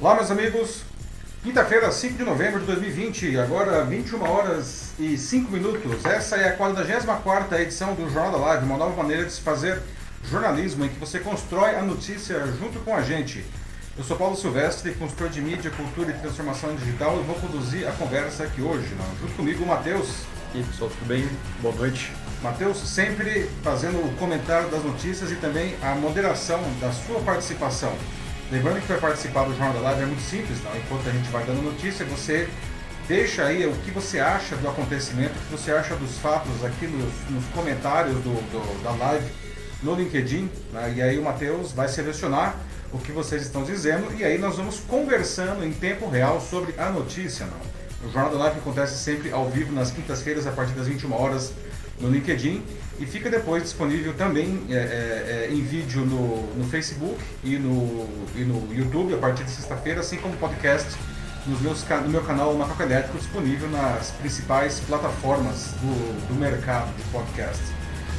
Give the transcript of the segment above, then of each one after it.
Olá, meus amigos. Quinta-feira, 5 de novembro de 2020, agora 21 horas e 5 minutos. Essa é a 44ª edição do Jornal da Live, uma nova maneira de se fazer jornalismo em que você constrói a notícia junto com a gente. Eu sou Paulo Silvestre, consultor de mídia, cultura e transformação digital, e vou conduzir a conversa aqui hoje. Junto comigo, o Matheus. E aí, pessoal, tudo bem? Boa noite. Matheus, sempre fazendo o comentário das notícias e também a moderação da sua participação. Lembrando que para participar do Jornal da Live é muito simples, não? Enquanto a gente vai dando notícia, você deixa aí o que você acha do acontecimento, o que você acha dos fatos aqui nos comentários da live no LinkedIn, né? E aí o Matheus vai selecionar o que vocês estão dizendo e aí nós vamos conversando em tempo real sobre a notícia, não? O Jornal da Live acontece sempre ao vivo nas quintas-feiras a partir das 21 horas no LinkedIn e fica depois disponível também em vídeo no Facebook e no YouTube a partir de sexta-feira, assim como podcast no meu canal Macaco Elétrico, disponível nas principais plataformas do mercado de podcast.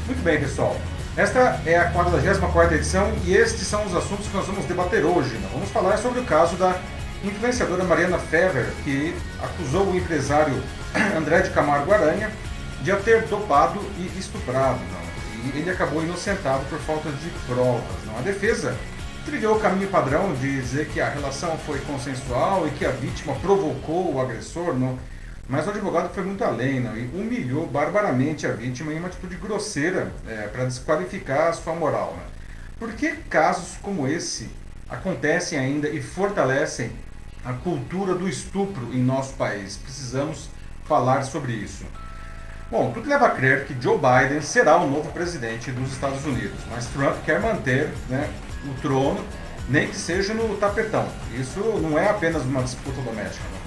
Muito bem, pessoal. Esta é a 44ª edição e estes são os assuntos que nós vamos debater hoje. Nós vamos falar sobre o caso da influenciadora Mariana Ferrer, que acusou o empresário André de Camargo Aranha de a ter dopado e estuprado, não? E ele acabou inocentado por falta de provas, não? A defesa trilhou o caminho padrão de dizer que a relação foi consensual e que a vítima provocou o agressor, não? Mas o advogado foi muito além, não? E humilhou barbaramente a vítima em uma atitude grosseira para desqualificar a sua moral, não? Por que casos como esse acontecem ainda e fortalecem a cultura do estupro em nosso país? Precisamos falar sobre isso. Bom, tudo leva a crer que Joe Biden será o novo presidente dos Estados Unidos, mas Trump quer manter, né, o trono, nem que seja no tapetão. Isso não é apenas uma disputa doméstica, né?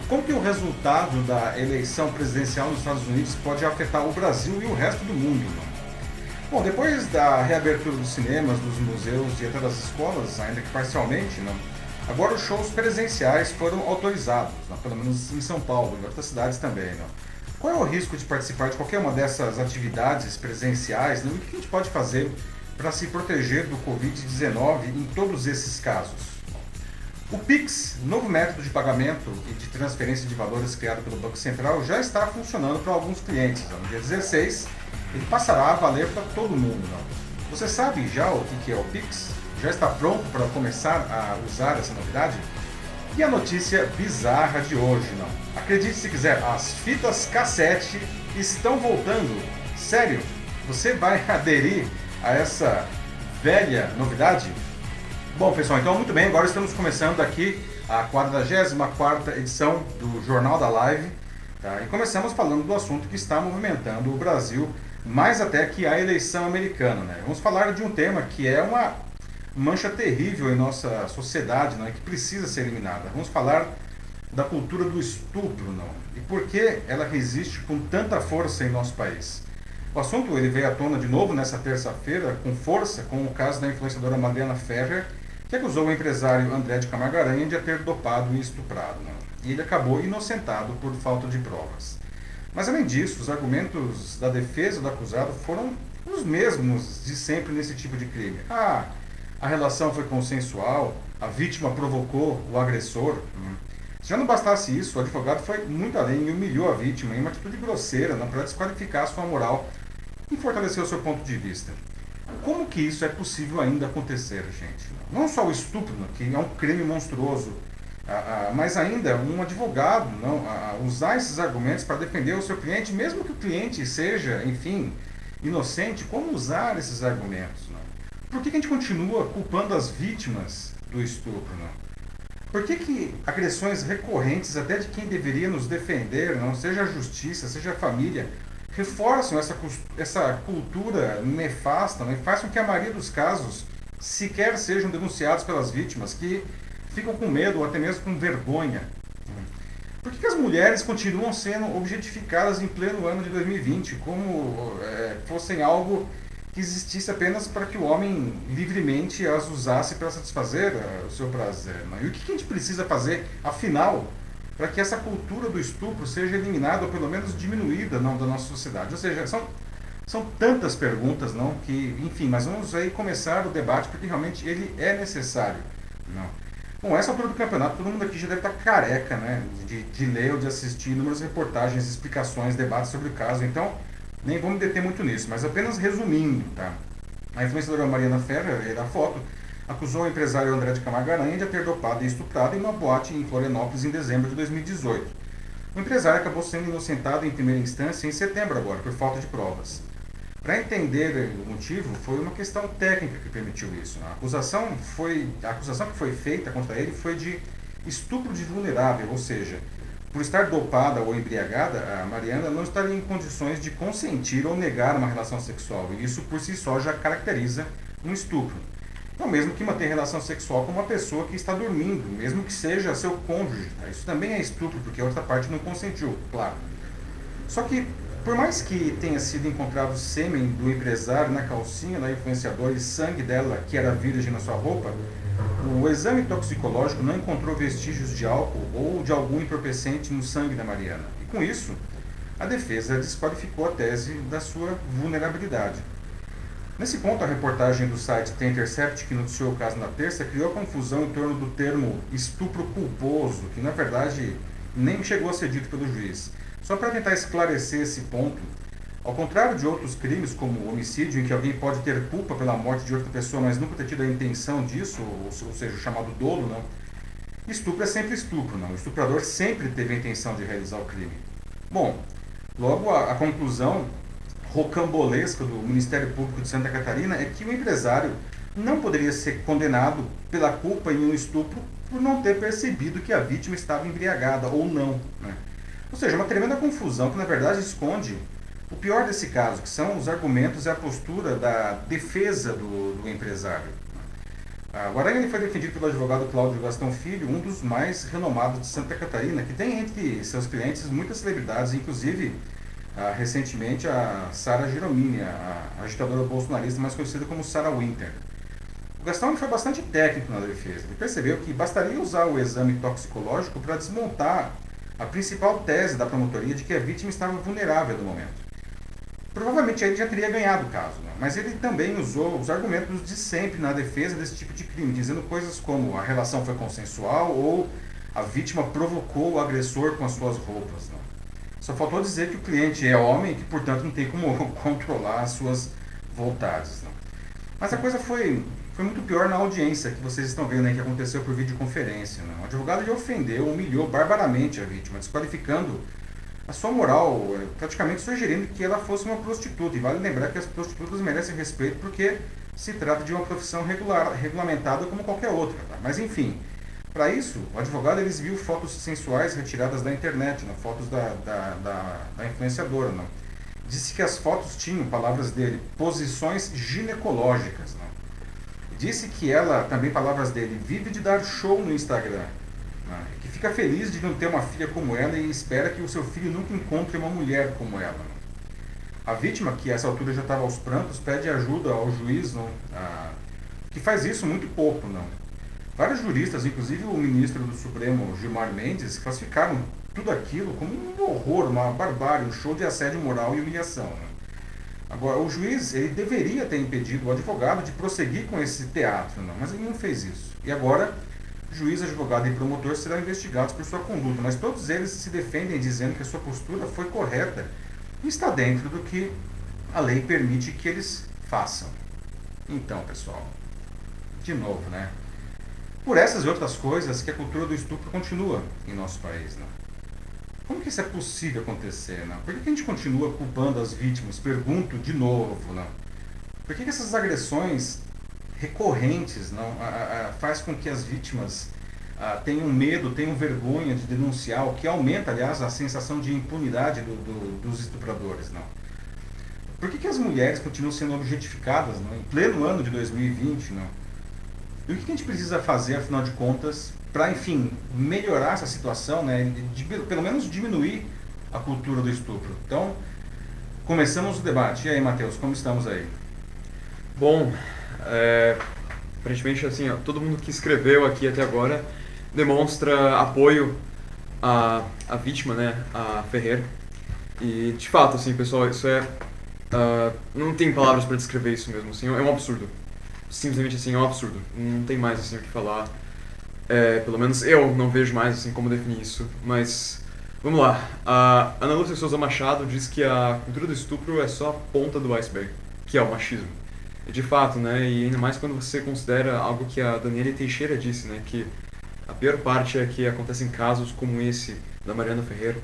Como que o resultado da eleição presidencial nos Estados Unidos pode afetar o Brasil e o resto do mundo, né? Bom, depois da reabertura dos cinemas, dos museus e até das escolas, ainda que parcialmente, né, agora os shows presenciais foram autorizados, né, pelo menos em São Paulo e outras cidades também, né? Qual é o risco de participar de qualquer uma dessas atividades presenciais, né? E o que a gente pode fazer para se proteger do Covid-19 em todos esses casos? O Pix, novo método de pagamento e de transferência de valores criado pelo Banco Central, já está funcionando para alguns clientes. No dia 16, ele passará a valer para todo mundo. Não? Você sabe já o que é o Pix? Já está pronto para começar a usar essa novidade? E a notícia bizarra de hoje, não? Acredite se quiser, as fitas cassete estão voltando. Sério? Você vai aderir a essa velha novidade? Bom, pessoal, então muito bem, agora estamos começando aqui a 44ª edição do Jornal da Live, tá? E começamos falando do assunto que está movimentando o Brasil, mais até que a eleição americana, né? Vamos falar de um tema que é uma mancha terrível em nossa sociedade, não é, que precisa ser eliminada. Vamos falar da cultura do estupro, não? E por que ela resiste com tanta força em nosso país? O assunto ele veio à tona de novo nessa terça-feira com força com o caso da influenciadora Mariana Ferrer, que acusou o empresário André de Camargo Aranha de a ter dopado e estuprado, não? E ele acabou inocentado por falta de provas. Mas além disso, os argumentos da defesa do acusado foram os mesmos de sempre nesse tipo de crime. A relação foi consensual, a vítima provocou o agressor. Se já não bastasse isso, o advogado foi muito além e humilhou a vítima em uma atitude grosseira, para desqualificar a sua moral e fortalecer o seu ponto de vista. Como que isso é possível ainda acontecer, gente? Não só o estupro, que é um crime monstruoso, mas ainda um advogado usar esses argumentos para defender o seu cliente, mesmo que o cliente seja, enfim, inocente. Como usar esses argumentos? Por que a gente continua culpando as vítimas do estupro? Por que agressões recorrentes, até de quem deveria nos defender, seja a justiça, seja a família, reforçam essa cultura nefasta, e faz com que a maioria dos casos sequer sejam denunciados pelas vítimas, que ficam com medo ou até mesmo com vergonha? Por que as mulheres continuam sendo objetificadas em pleno ano de 2020, como fossem algo que existisse apenas para que o homem livremente as usasse para satisfazer o seu prazer? E o que a gente precisa fazer, afinal, para que essa cultura do estupro seja eliminada ou pelo menos diminuída da nossa sociedade? Ou seja, são tantas perguntas, que, enfim, mas vamos aí começar o debate porque realmente ele é necessário. Bom, essa altura do campeonato, todo mundo aqui já deve estar careca, né? De ler ou de assistir inúmeras reportagens, explicações, debates sobre o caso. Então, nem vou me deter muito nisso, mas apenas resumindo, tá? A influenciadora Mariana Ferrer, da foto, acusou o empresário André de Camargo Aranha de ter dopado e estuprado em uma boate em Florianópolis em dezembro de 2018. O empresário acabou sendo inocentado em primeira instância em setembro agora, por falta de provas. Para entender o motivo, foi uma questão técnica que permitiu isso. A acusação que foi feita contra ele foi de estupro de vulnerável, ou seja, por estar dopada ou embriagada, a Mariana não estaria em condições de consentir ou negar uma relação sexual, e isso por si só já caracteriza um estupro. É o mesmo que manter relação sexual com uma pessoa que está dormindo, mesmo que seja seu cônjuge. Tá? Isso também é estupro, porque a outra parte não consentiu, claro. Só que, por mais que tenha sido encontrado sêmen do empresário na calcinha da influenciadora e sangue dela, que era virgem na sua roupa, o exame toxicológico não encontrou vestígios de álcool ou de algum entorpecente no sangue da Mariana. E com isso, a defesa desqualificou a tese da sua vulnerabilidade. Nesse ponto, a reportagem do site The Intercept, que noticiou o caso na terça, criou confusão em torno do termo estupro culposo, que na verdade nem chegou a ser dito pelo juiz. Só para tentar esclarecer esse ponto, ao contrário de outros crimes, como o homicídio, em que alguém pode ter culpa pela morte de outra pessoa, mas nunca ter tido a intenção disso, ou seja, o chamado dolo, não, estupro é sempre estupro, não. O estuprador sempre teve a intenção de realizar o crime. Bom, logo a conclusão rocambolesca do Ministério Público de Santa Catarina é que o empresário não poderia ser condenado pela culpa em um estupro por não ter percebido que a vítima estava embriagada ou não, né? Ou seja, uma tremenda confusão que na verdade esconde o pior desse caso, que são os argumentos e a postura da defesa do empresário. O Aranha foi defendido pelo advogado Cláudio Gastão Filho, um dos mais renomados de Santa Catarina, que tem entre seus clientes muitas celebridades, inclusive recentemente a Sara Giromini, a agitadora bolsonarista mais conhecida como Sarah Winter. O Gastão foi bastante técnico na defesa. Ele percebeu que bastaria usar o exame toxicológico para desmontar a principal tese da promotoria de que a vítima estava vulnerável no momento. Provavelmente ele já teria ganhado o caso, né? Mas ele também usou os argumentos de sempre na defesa desse tipo de crime, dizendo coisas como a relação foi consensual ou a vítima provocou o agressor com as suas roupas. Né? Só faltou dizer que o cliente é homem e que, portanto, não tem como controlar as suas vontades. Né? Mas a coisa foi muito pior na audiência que vocês estão vendo aí, que aconteceu por videoconferência. Né? O advogado já ofendeu, humilhou barbaramente a vítima, desqualificando a sua moral, praticamente sugerindo que ela fosse uma prostituta. E vale lembrar que as prostitutas merecem respeito porque se trata de uma profissão regulamentada como qualquer outra. Tá? Mas enfim, para isso, o advogado exibiu fotos sensuais retiradas da internet, né? Fotos da influenciadora. Né? Disse que as fotos tinham, palavras dele, posições ginecológicas. Né? Disse que ela, também palavras dele, vive de dar show no Instagram. Que fica feliz de não ter uma filha como ela e espera que o seu filho nunca encontre uma mulher como ela. A vítima, que a essa altura já estava aos prantos, pede ajuda ao juiz, não, que faz isso muito pouco. Não. Vários juristas, inclusive o ministro do Supremo, Gilmar Mendes, classificaram tudo aquilo como um horror, uma barbárie, um show de assédio moral e humilhação. Né? Agora, o juiz ele deveria ter impedido o advogado de prosseguir com esse teatro, não, mas ele não fez isso. E agora, juiz, advogado e promotor serão investigados por sua conduta, mas todos eles se defendem dizendo que a sua postura foi correta e está dentro do que a lei permite que eles façam. Então, pessoal, de novo, né? Por essas e outras coisas que a cultura do estupro continua em nosso país, né? Como que isso é possível acontecer, né? Por que a gente continua culpando as vítimas? Pergunto de novo, né? Por que essas agressões recorrentes não faz com que as vítimas tenham medo, tenham vergonha de denunciar, o que aumenta, aliás, a sensação de impunidade dos estupradores. Não? Por que as mulheres continuam sendo objetificadas não? Em pleno ano de 2020? Não? E o que a gente precisa fazer, afinal de contas, para, enfim, melhorar essa situação, né? Pelo menos diminuir a cultura do estupro? Então, começamos o debate. E aí, Matheus, como estamos aí? Bom, aparentemente, assim, ó, todo mundo que escreveu aqui até agora demonstra apoio à vítima, né, a Ferrer. E, de fato, assim, pessoal, isso não tem palavras para descrever isso mesmo, assim, é um absurdo. Simplesmente, assim, é um absurdo. Não tem mais, assim, o que falar. Pelo menos eu não vejo mais assim como definir isso, mas vamos lá. A Ana Lúcia Souza Machado diz que a cultura do estupro é só a ponta do iceberg, que é o machismo. E de fato, né, e ainda mais quando você considera algo que a Daniele Teixeira disse, né, que a pior parte é que acontecem casos como esse da Mariana Ferrer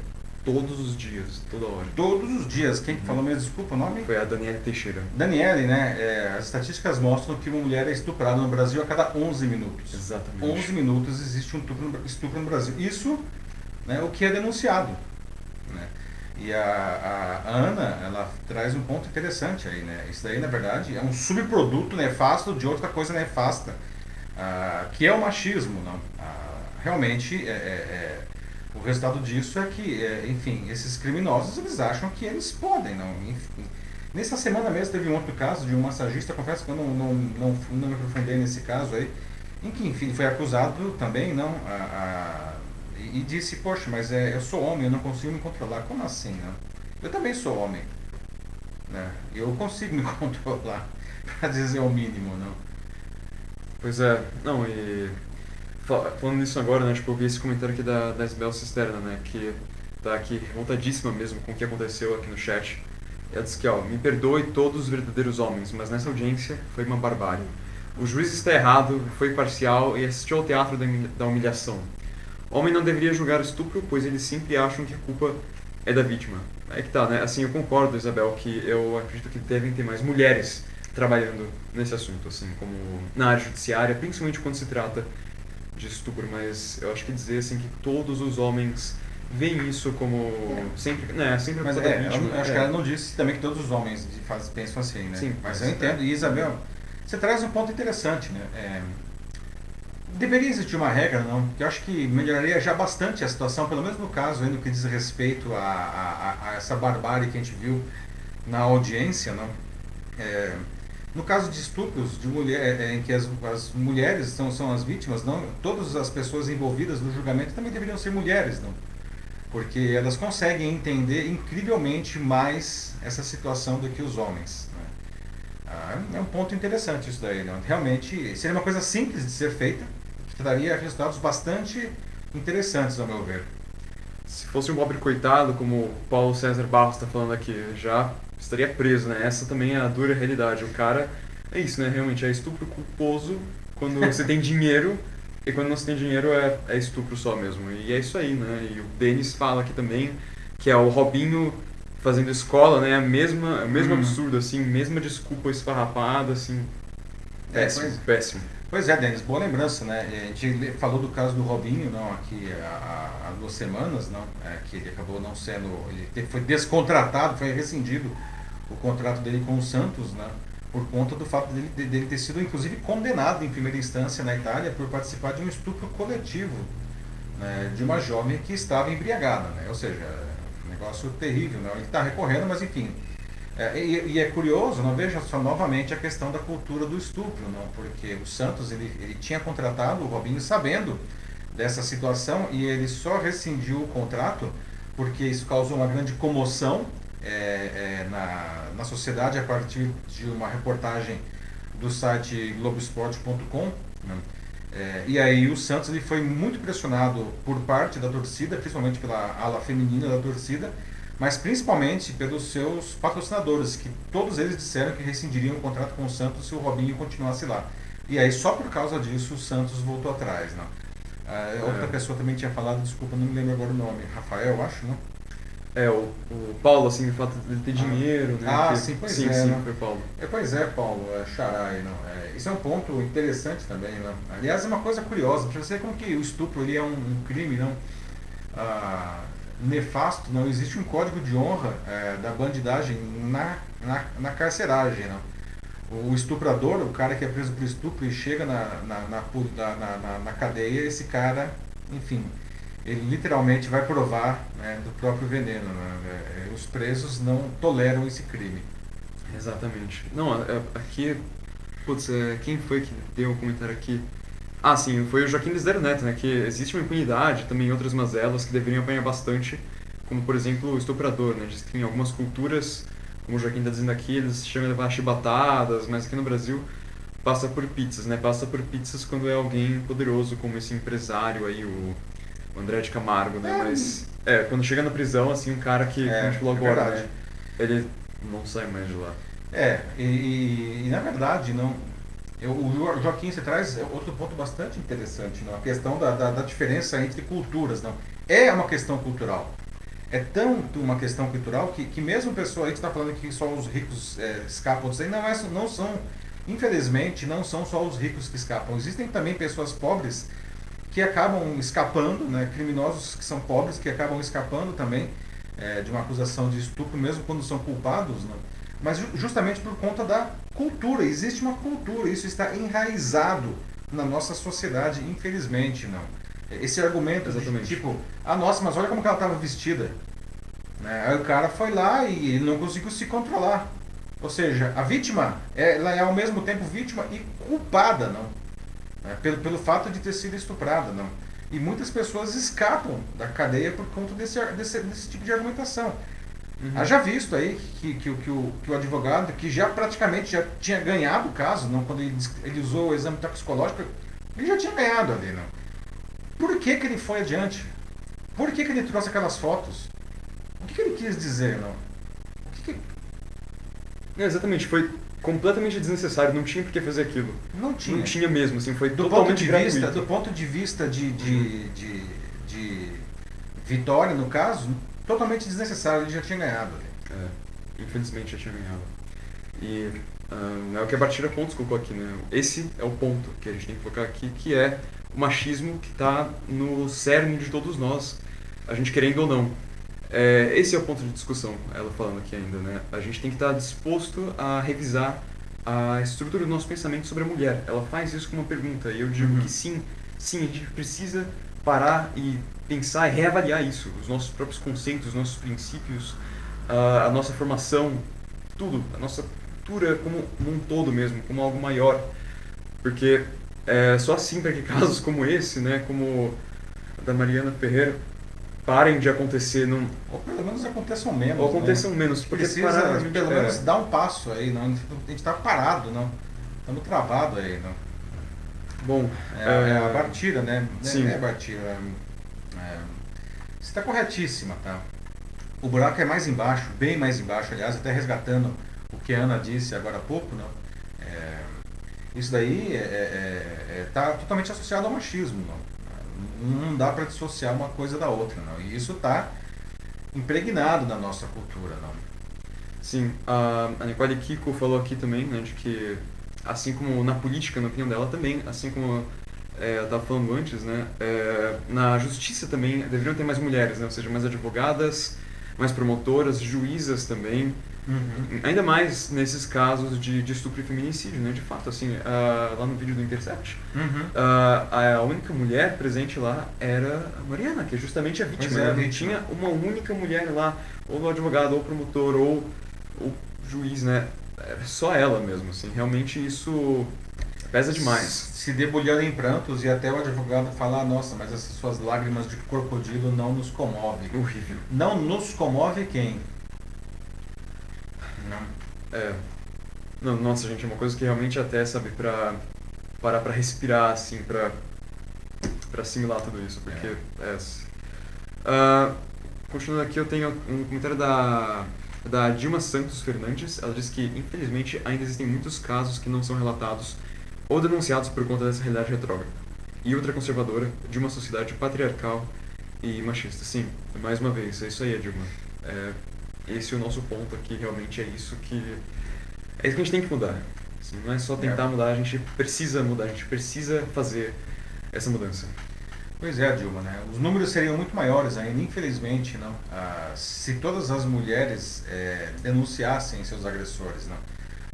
todos os dias, toda hora. Todos os dias. Quem que falou mesmo? Desculpa o nome? Foi a Daniele Teixeira. Daniele, né? As estatísticas mostram que uma mulher é estuprada no Brasil a cada 11 minutos. Exatamente. 11 minutos existe um estupro no Brasil. Isso, né, o que é denunciado. Né? E a Ana, ela traz um ponto interessante aí, né? Isso daí, na verdade, é um subproduto nefasto de outra coisa nefasta, que é o machismo, não? Realmente, o resultado disso é que, enfim, esses criminosos, eles acham que eles podem, não? Enfim, nessa semana mesmo teve um outro caso de um massagista, confesso que eu não me aprofundei nesse caso aí, em que, enfim, foi acusado também, não? E disse, poxa, mas eu sou homem, eu não consigo me controlar. Como assim, não? Eu também sou homem, né? Eu consigo me controlar, para dizer o mínimo, não? Pois é, não, e falando nisso agora, né, tipo, eu vi esse comentário aqui da Isabel Cisterna, né, que tá aqui revoltadíssima mesmo com o que aconteceu aqui no chat. Ela disse que, ó, me perdoe todos os verdadeiros homens, mas nessa audiência foi uma barbárie. O juiz está errado, foi parcial e assistiu ao teatro da humilhação. Homem não deveria julgar o estupro, pois eles sempre acham que a culpa é da vítima. É que tá, né, assim, eu concordo, Isabel, que eu acredito que devem ter mais mulheres trabalhando nesse assunto, assim, como na área judiciária, principalmente quando se trata de estupro, mas eu acho que dizer assim que todos os homens veem isso como sempre, né, sempre Mas culpa da vítima. eu acho que ela não disse também que todos os homens pensam assim, né? Sim, mas eu entendo. E Isabel, você traz um ponto interessante, né? Deveria existir uma regra, não? Que eu acho que melhoraria já bastante a situação, pelo menos no caso aí, no que diz respeito a essa barbárie que a gente viu na audiência, não? No caso de estupros de mulher, em que as mulheres são as vítimas, não, todas as pessoas envolvidas no julgamento também deveriam ser mulheres, não? Porque elas conseguem entender incrivelmente mais essa situação do que os homens. Né? É um ponto interessante isso daí, não? Realmente seria uma coisa simples de ser feita, que traria resultados bastante interessantes, ao meu ver. Se fosse um pobre coitado, como o Paulo César Barros está falando aqui, já estaria preso, né? Essa também é a dura realidade. O cara, é isso, né? Realmente é estupro culposo quando você tem dinheiro, e quando não se tem dinheiro é estupro só mesmo. E é isso aí, né? E o Denis fala aqui também que é o Robinho fazendo escola, né? O mesmo absurdo, assim, mesma desculpa esfarrapada, assim. Péssimo, péssimo. Pois é, Denis, boa lembrança, né? A gente falou do caso do Robinho, não, aqui há 2 semanas, não, que ele acabou não sendo, ele foi descontratado, foi rescindido o contrato dele com o Santos, né? Por conta do fato dele ter sido, inclusive, condenado em primeira instância na Itália por participar de um estupro coletivo, né, de uma jovem que estava embriagada, né? Ou seja, um negócio terrível, né? Ele está recorrendo, mas enfim. E é curioso, não, veja só novamente a questão da cultura do estupro, não? Porque o Santos ele tinha contratado o Robinho sabendo dessa situação e ele só rescindiu o contrato porque isso causou uma grande comoção na sociedade a partir de uma reportagem do site Globoesporte.com. Né? E aí o Santos ele foi muito pressionado por parte da torcida, principalmente pela ala feminina da torcida, mas principalmente pelos seus patrocinadores, que todos eles disseram que rescindiriam o contrato com o Santos se o Robinho continuasse lá. E aí só por causa disso o Santos voltou atrás. Não? Outra pessoa também tinha falado, desculpa, não me lembro agora o nome, Rafael, acho, não? O Paulo, assim, o fato de ele ter dinheiro, né? Sim, pois sim, é. Sim, não? foi o Paulo. Pois é, Paulo, xará aí, não. Isso é um ponto interessante também, não? Aliás, é uma coisa curiosa, para você ver como que o estupro ele é um crime, não? Nefasto, não existe um código de honra da bandidagem na carceragem, não? O estuprador, o cara que é preso por estupro e chega na cadeia, esse cara, enfim, ele literalmente vai provar, né, do próprio veneno, né? Os presos não toleram esse crime. Exatamente. Não, aqui, putz, quem foi que deu um comentário aqui? Sim, foi o Joaquim Lisdero Neto, né, que existe uma impunidade, também outras mazelas que deveriam apanhar bastante, como por exemplo o estuprador, né, diz que em algumas culturas, como o Joaquim está dizendo aqui, eles chamam de levar chibatadas, mas aqui no Brasil, passa por pizzas, né? Passa por pizzas quando é alguém poderoso, como esse empresário aí, o André de Camargo, né? Mas, quando chega na prisão, assim, um cara que, como a gente falou agora, verdade. né? Ele não sai mais de lá. E na verdade, não. Joaquim, você traz outro ponto bastante interessante, não? A questão da diferença entre culturas, não? É uma questão cultural. É tanto uma questão cultural que mesmo pessoa, a gente está falando que só os ricos escapam disso aí, não são, infelizmente, não são só os ricos que escapam. Existem também pessoas pobres que acabam escapando, né? Criminosos que são pobres que acabam escapando também de uma acusação de estupro, mesmo quando são culpados, não? Mas justamente por conta da cultura. Existe uma cultura, isso está enraizado na nossa sociedade, infelizmente, não. Esse argumento Exatamente. de tipo, nossa, mas olha como que ela estava vestida. Né? Aí o cara foi lá e ele não conseguiu se controlar. Ou seja, a vítima, ela é ao mesmo tempo vítima e culpada, não? Pelo fato de ter sido estuprada, não? E muitas pessoas escapam da cadeia por conta desse tipo de argumentação. Haja visto aí que o advogado, que já praticamente já tinha ganhado o caso, não, quando ele usou o exame toxicológico, ele já tinha ganhado ali, não? Por que ele foi adiante? Por que ele trouxe aquelas fotos? O que ele quis dizer, não? Exatamente, foi completamente desnecessário, não tinha por que fazer aquilo. Não tinha. Não tinha mesmo, assim, foi totalmente gratuito. Do ponto de vista de Vitória, no caso, totalmente desnecessário, ele já tinha ganhado. Infelizmente já tinha ganhado. E é o que a Bartira Pontes colocou aqui, né? Esse é o ponto que a gente tem que colocar aqui, que é o machismo que está no cerne de todos nós, a gente querendo ou não. Esse é o ponto de discussão, ela falando aqui ainda, né? A gente tem que estar disposto a revisar a estrutura do nosso pensamento sobre a mulher. Ela faz isso com uma pergunta, e eu digo que sim, a gente precisa parar e pensar e reavaliar isso, os nossos próprios conceitos, os nossos princípios, a nossa formação, tudo, a nossa cultura como um todo mesmo, como algo maior. Porque só assim para que casos como esse, né, como o da Mariana Ferreira, parem de acontecer. Ou pelo menos aconteçam menos. Ou aconteçam menos. Porque precisa pelo menos dar um passo aí, não? A gente está parado, não? Estamos travados aí, não? Bom, a Bartira, né? Sim. É a Bartira. Você está corretíssima, tá? O buraco é mais embaixo, bem mais embaixo, aliás, até resgatando o que a Ana disse agora há pouco, não? Isso daí está totalmente associado ao machismo, não dá para dissociar uma coisa da outra, não. E isso está impregnado na nossa cultura, não. Sim, a Nicole Kiko falou aqui também, né, de que assim como na política, na opinião dela também, assim como eu estava falando antes, né, na justiça também deveriam ter mais mulheres, né, ou seja, mais advogadas, mais promotoras, juízas também. Ainda mais nesses casos de estupro e feminicídio, né? De fato, assim, lá no vídeo do Intercept, a única mulher presente lá era a Mariana, que é justamente a vítima. Não tinha uma única mulher lá, ou o advogado, ou o promotor, ou o juiz, né? Era só ela mesmo, assim. Realmente isso pesa demais. Se debulhando em prantos e até o advogado falar, nossa, mas essas suas lágrimas de crocodilo não nos comovem. Horrível. Não nos comove quem? Não, nossa, gente, é uma coisa que realmente até, sabe, parar pra respirar, assim, pra assimilar tudo isso, porque continuando aqui, eu tenho um comentário da Dilma Santos Fernandes. Ela diz que, infelizmente, ainda existem muitos casos que não são relatados ou denunciados por conta dessa realidade retrógrada e ultraconservadora de uma sociedade patriarcal e machista. Sim, mais uma vez, é isso aí, Dilma. Esse é o nosso ponto aqui, realmente é isso que a gente tem que mudar. Assim, não é só tentar mudar, a gente precisa mudar, a gente precisa fazer essa mudança. Pois é, Dilma, né? Os números seriam muito maiores ainda, infelizmente, não? Se todas as mulheres denunciassem seus agressores, não?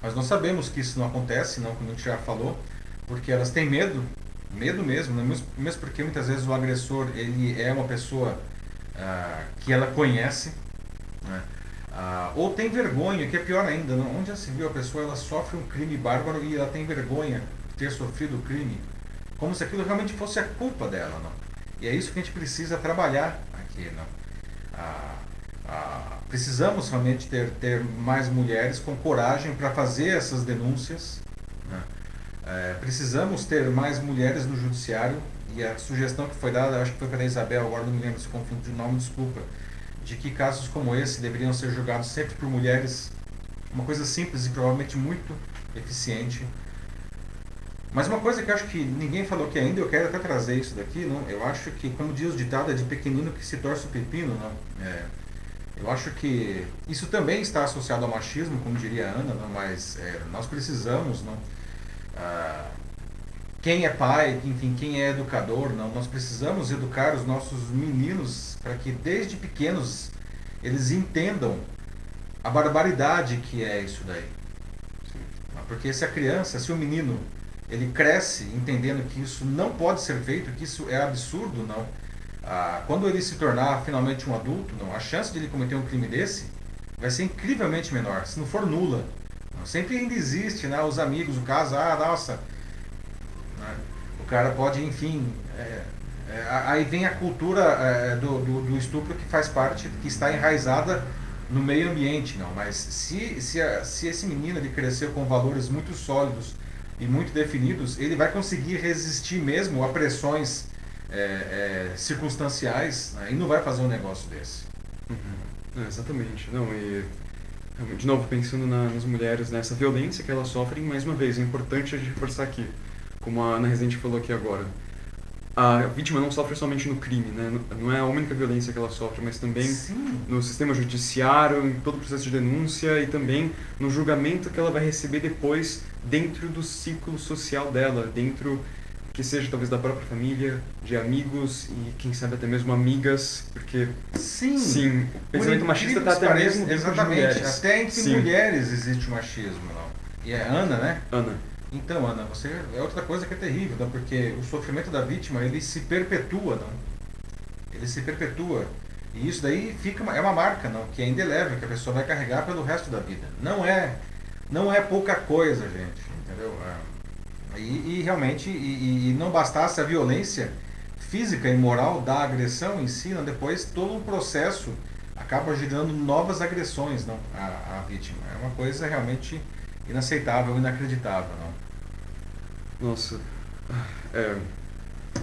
Mas nós sabemos que isso não acontece, não, como a gente já falou, porque elas têm medo mesmo, né? Mesmo porque muitas vezes o agressor ele é uma pessoa que ela conhece, né? Ou tem vergonha, que é pior ainda, não? Onde já se viu a pessoa, ela sofre um crime bárbaro e ela tem vergonha de ter sofrido o crime, como se aquilo realmente fosse a culpa dela, não? E é isso que a gente precisa trabalhar aqui, não? Precisamos realmente ter mais mulheres com coragem para fazer essas denúncias, né? Precisamos ter mais mulheres no judiciário, e a sugestão que foi dada, acho que foi pela Isabel, agora não me lembro se confundi o nome, desculpa, de que casos como esse deveriam ser julgados sempre por mulheres, uma coisa simples e provavelmente muito eficiente. Mas uma coisa que eu acho que ninguém falou aqui ainda, eu quero até trazer isso daqui, não? Eu acho que, como diz o ditado, é de pequenino que se torce o pepino, não? Eu acho que isso também está associado ao machismo, como diria a Ana, não? Mas nós precisamos, não? Quem é pai, enfim, quem é educador, não? Nós precisamos educar os nossos meninos para que desde pequenos eles entendam a barbaridade que é isso daí. Porque se a criança, se o menino, ele cresce entendendo que isso não pode ser feito, que isso é absurdo, não. Quando ele se tornar finalmente um adulto, não, a chance de ele cometer um crime desse vai ser incrivelmente menor, se não for nula. Não, sempre ainda existe, né, os amigos, o caso, nossa, né, o cara pode, enfim, aí vem a cultura do estupro que faz parte, que está enraizada no meio ambiente, não. Mas se esse menino ele cresceu com valores muito sólidos e muito definidos, ele vai conseguir resistir mesmo a pressões circunstanciais, né, e não vai fazer um negócio desse. Exatamente. Não, e de novo, pensando nas mulheres, nessa violência que elas sofrem, mais uma vez, é importante a gente reforçar aqui, como a Ana Rezende falou aqui agora, a vítima não sofre somente no crime, né? Não é a única violência que ela sofre, mas também Sim. no sistema judiciário, em todo o processo de denúncia e também no julgamento que ela vai receber depois dentro do ciclo social dela, dentro que seja talvez da própria família, de amigos e quem sabe até mesmo amigas, porque sim, o pensamento machista está até mesmo dentro de mulheres. Até entre mulheres existe o machismo, não? E é Ana, né? Ana. Então, Ana, você é outra coisa que é terrível, não? Porque o sofrimento da vítima, ele se perpetua, não? Ele se perpetua. E isso daí é uma marca, não? Que é indelével, que a pessoa vai carregar pelo resto da vida. Não é pouca coisa, gente, entendeu? E realmente, não bastasse a violência física e moral da agressão em si, não? Depois todo o processo acaba gerando novas agressões, não? À vítima. É uma coisa realmente inaceitável, inacreditável, não? Nossa,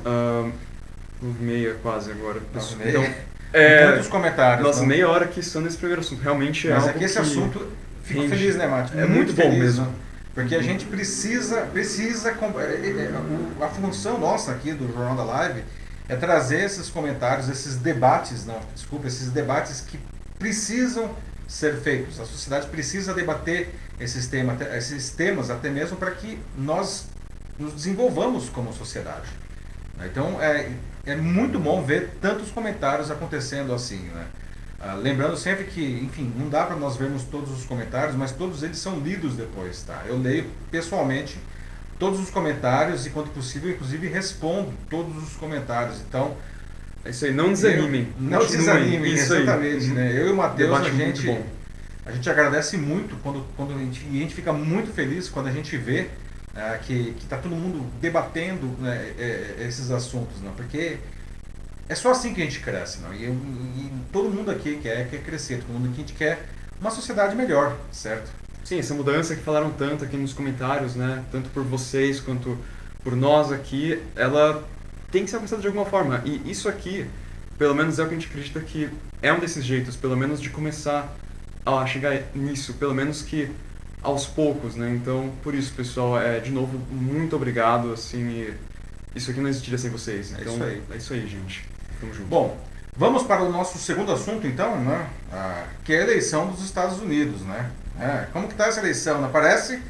9h30 quase agora. Então, muitos comentários. Nossa, meia hora aqui só nesse primeiro assunto. Realmente é algo. Mas aqui esse assunto, fico feliz, né, Márcio? É muito bom mesmo. Não? Porque a gente precisa a função nossa aqui do Jornal da Live é trazer esses comentários, esses debates que precisam ser feitos. A sociedade precisa debater esses temas até mesmo para que nós nos desenvolvamos como sociedade. Então é muito bom ver tantos comentários acontecendo assim, né? Lembrando sempre que, enfim, não dá para nós vermos todos os comentários, mas todos eles são lidos depois, tá? Eu leio pessoalmente todos os comentários e, quando possível, inclusive respondo todos os comentários. Então, é isso aí, não desanimem. Não desanimem, isso exatamente, aí. Né? Eu e o Matheus, a gente agradece muito quando a gente fica muito feliz quando a gente vê que está todo mundo debatendo, né, esses assuntos, não? Porque é só assim que a gente cresce, não? E todo mundo aqui quer crescer, todo mundo aqui a gente quer uma sociedade melhor, certo? Sim, essa mudança que falaram tanto aqui nos comentários, né, tanto por vocês quanto por nós aqui, ela tem que ser alcançada de alguma forma. E isso aqui, pelo menos é o que a gente acredita que é um desses jeitos, pelo menos de começar a chegar nisso, pelo menos que aos poucos, né? Então, por isso, pessoal, de novo, muito obrigado, assim, isso aqui não existiria sem vocês. Então, é isso aí, gente. Tamo junto. Bom, vamos para o nosso segundo assunto, então, né? Que é a eleição dos Estados Unidos, né? Como que está essa eleição? Né? Parece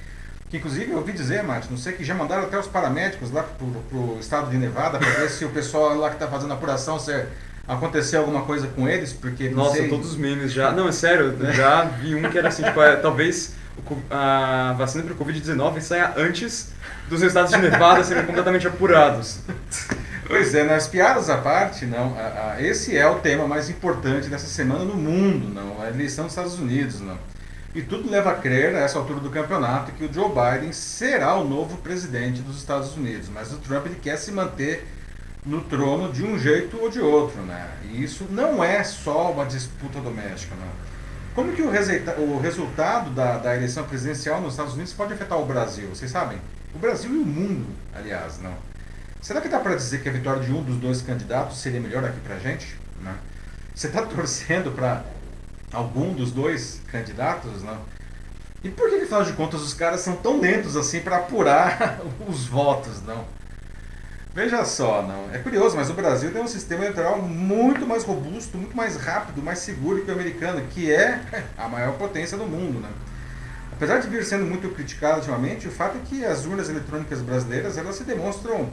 que, inclusive, eu ouvi dizer, Márcio, não sei, que já mandaram até os paramédicos lá pro estado de Nevada para ver se o pessoal lá que está fazendo a apuração, se aconteceu alguma coisa com eles, porque não sei... todos os memes já... Não, é sério, já vi um que era assim, tipo, talvez a vacina para o Covid-19 saia antes dos estados de Nevada serem completamente apurados. Pois é, nas piadas à parte, não, esse é o tema mais importante dessa semana no mundo, não, a eleição dos Estados Unidos, não. E tudo leva a crer, a essa altura do campeonato, que o Joe Biden será o novo presidente dos Estados Unidos. Mas o Trump ele quer se manter no trono de um jeito ou de outro, né? E isso não é só uma disputa doméstica, não. Como que o resultado da eleição presidencial nos Estados Unidos pode afetar o Brasil? Vocês sabem? o Brasil e o mundo, aliás, não. Será que dá para dizer que a vitória de um dos dois candidatos seria melhor aqui para a gente? Não. Você está torcendo para algum dos dois candidatos? Não? E por que, afinal de contas, os caras são tão lentos assim para apurar os votos? Não? Veja só, não. É curioso, mas o Brasil tem um sistema eleitoral muito mais robusto, muito mais rápido, mais seguro que o americano, que é a maior potência do mundo, né? Apesar de vir sendo muito criticado ultimamente, o fato é que as urnas eletrônicas brasileiras elas se demonstram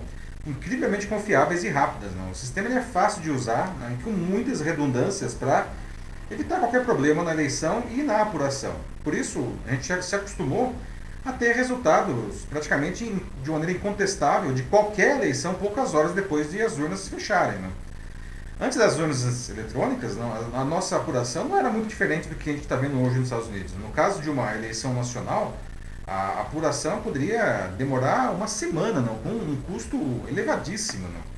incrivelmente confiáveis e rápidas. Não? O sistema ele é fácil de usar, né, com muitas redundâncias para evitar qualquer problema na eleição e na apuração. Por isso, a gente já se acostumou a ter resultados praticamente de maneira incontestável de qualquer eleição poucas horas depois de as urnas se fecharem. Né? Antes das urnas eletrônicas, não, a nossa apuração não era muito diferente do que a gente está vendo hoje nos Estados Unidos. No caso de uma eleição nacional, a apuração poderia demorar uma semana, não, com um custo elevadíssimo. Não.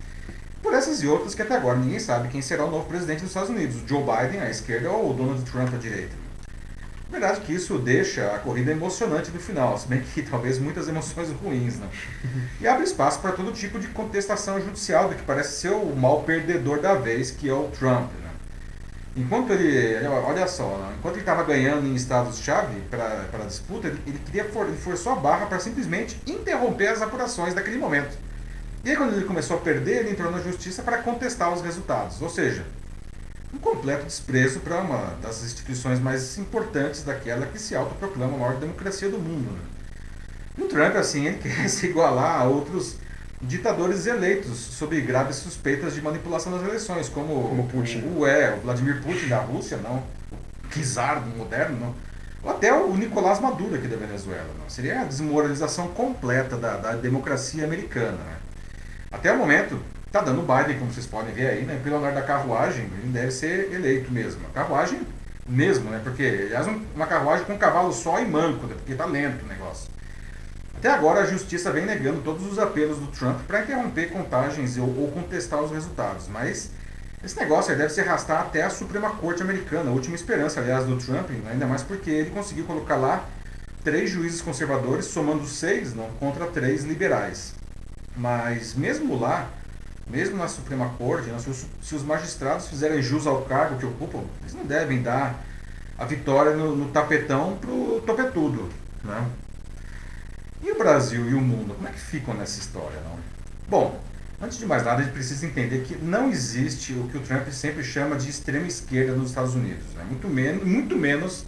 Por essas e outras que até agora ninguém sabe quem será o novo presidente dos Estados Unidos, Joe Biden à esquerda ou Donald Trump à direita. A verdade é que isso deixa a corrida emocionante no final, se bem que talvez muitas emoções ruins, não? E abre espaço para todo tipo de contestação judicial do que parece ser o mal perdedor da vez, que é o Trump. Né? Enquanto ele, olha só, né? Enquanto ele estava ganhando em estados-chave para a disputa, ele forçou a barra para simplesmente interromper as apurações daquele momento. E aí quando ele começou a perder, ele entrou na justiça para contestar os resultados, ou seja, um completo desprezo para uma das instituições mais importantes daquela que se autoproclama a maior democracia do mundo. Né? E o Trump, assim, ele quer se igualar a outros ditadores eleitos sob graves suspeitas de manipulação das eleições, como Putin. O Vladimir Putin da Rússia, não, o czar moderno, não, ou até o Nicolás Maduro aqui da Venezuela. Não. Seria a desmoralização completa da democracia americana. Né? Até o momento, está dando Biden, como vocês podem ver aí, né? Pelo andar da carruagem, ele deve ser eleito mesmo. A carruagem mesmo, né? Porque, aliás, uma carruagem com cavalo só e manco, né? Porque está lento o negócio. Até agora, a justiça vem negando todos os apelos do Trump para interromper contagens ou contestar os resultados. Mas esse negócio deve se arrastar até a Suprema Corte Americana, a última esperança, aliás, do Trump, ainda mais porque ele conseguiu colocar lá 3 juízes conservadores, somando 6 não, contra 3 liberais. Mas mesmo lá, mesmo na Suprema Corte, né, se os magistrados fizerem jus ao cargo que ocupam, eles não devem dar a vitória no tapetão pro topetudo. Né? E o Brasil e o mundo, como é que ficam nessa história? Não? Bom, antes de mais nada, a gente precisa entender que não existe o que o Trump sempre chama de extrema esquerda nos Estados Unidos. Né? Muito menos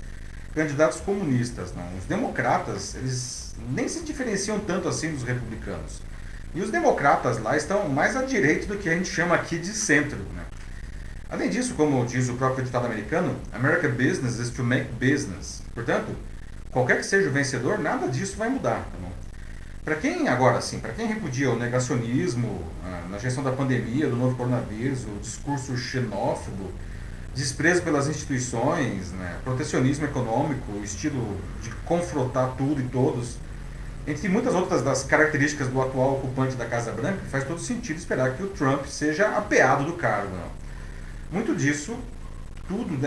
candidatos comunistas. Não? Os democratas, eles nem se diferenciam tanto assim dos republicanos. E os democratas lá estão mais à direita do que a gente chama aqui de centro. Né? Além disso, como diz o próprio ditado americano, American business is to make business. Portanto, qualquer que seja o vencedor, nada disso vai mudar. Tá? Para quem, agora sim, para quem repudia o negacionismo na gestão da pandemia, do novo coronavírus, o discurso xenófobo, desprezo pelas instituições, né, protecionismo econômico, o estilo de confrontar tudo e todos, entre muitas outras das características do atual ocupante da Casa Branca, faz todo sentido esperar que o Trump seja apeado do cargo. Não? Muito disso, tudo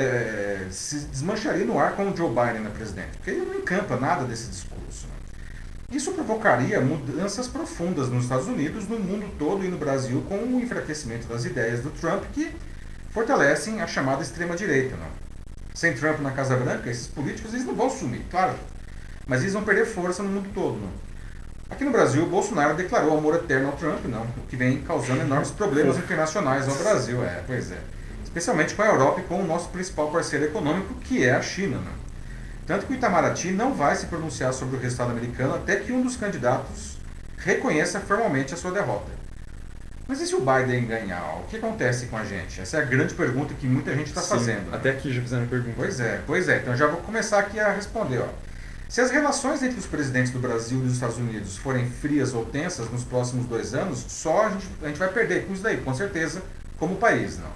se desmancharia no ar com o Joe Biden na presidente, porque ele não encampa nada desse discurso. Não? Isso provocaria mudanças profundas nos Estados Unidos, no mundo todo e no Brasil, com o enfraquecimento das ideias do Trump que fortalecem a chamada extrema-direita. Não? Sem Trump na Casa Branca, esses políticos eles não vão sumir, claro. Mas eles vão perder força no mundo todo. Não? Aqui no Brasil, Bolsonaro declarou amor eterno ao Trump, não, o que vem causando enormes problemas internacionais ao Brasil. Pois é. Especialmente com a Europa e com o nosso principal parceiro econômico, que é a China. Não? Tanto que o Itamaraty não vai se pronunciar sobre o resultado americano até que um dos candidatos reconheça formalmente a sua derrota. Mas e se o Biden ganhar? O que acontece com a gente? Essa é a grande pergunta que muita gente está fazendo. Né? Até aqui já fizeram a pergunta. Pois é. Então já vou começar aqui a responder. Ó. Se as relações entre os presidentes do Brasil e dos Estados Unidos forem frias ou tensas nos próximos 2 anos, só a gente vai perder com isso daí, com certeza, como país. Não.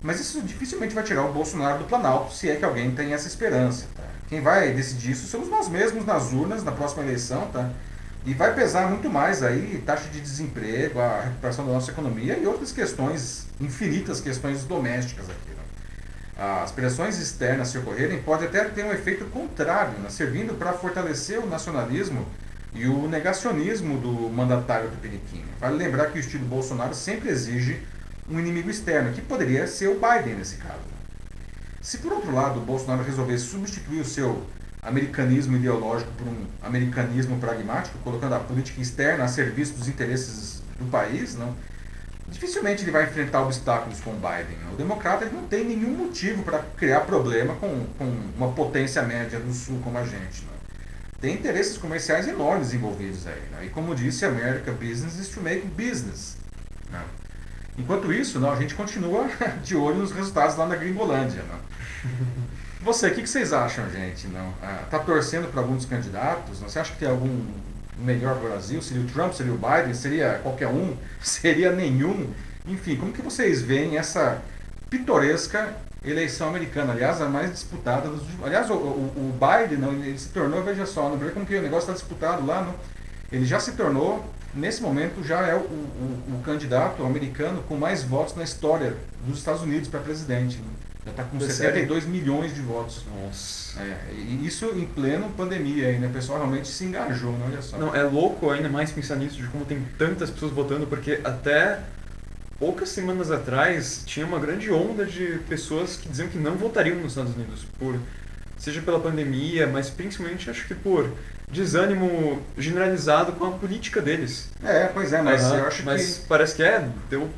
Mas isso dificilmente vai tirar o Bolsonaro do Planalto, se é que alguém tem essa esperança. Tá? Quem vai decidir isso somos nós mesmos nas urnas, na próxima eleição. Tá? E vai pesar muito mais aí taxa de desemprego, a recuperação da nossa economia e outras questões, infinitas questões domésticas aqui. Né? As pressões externas se ocorrerem pode até ter um efeito contrário, né? Servindo para fortalecer o nacionalismo e o negacionismo do mandatário tupiniquim. Vale lembrar que o estilo Bolsonaro sempre exige um inimigo externo, que poderia ser o Biden nesse caso. Se por outro lado o Bolsonaro resolvesse substituir o seu americanismo ideológico por um americanismo pragmático, colocando a política externa a serviço dos interesses do país, não, dificilmente ele vai enfrentar obstáculos com o Biden. O democrata ele não tem nenhum motivo para criar problema com uma potência média do Sul como a gente. Não. Tem interesses comerciais enormes envolvidos aí. Não. E como disse, America Business is to make business. Não. Enquanto isso, não, a gente continua de olho nos resultados lá na Gringolândia. Não. Você, o que vocês acham, gente? Não? Tá torcendo para alguns candidatos? Não? Você acha que tem algum melhor para o Brasil? Seria o Trump, seria o Biden, seria qualquer um, seria nenhum? Enfim, como que vocês veem essa pitoresca eleição americana? Aliás, a mais disputada dos últimos... Aliás, o Biden, não, ele se tornou, veja só, não vê como que o negócio está disputado lá, não? Ele já se tornou, nesse momento, já é o candidato americano com mais votos na história dos Estados Unidos para presidente. Não? Já está com 72 milhões de votos. Nossa. E isso em pleno pandemia ainda. O pessoal realmente se engajou, não, olha só. Não, é louco ainda mais pensar nisso, de como tem tantas pessoas votando, porque até poucas semanas atrás tinha uma grande onda de pessoas que diziam que não votariam nos Estados Unidos, seja pela pandemia, mas principalmente acho que por desânimo generalizado com a política deles. Pois é, mas eu acho mas que... parece que deu...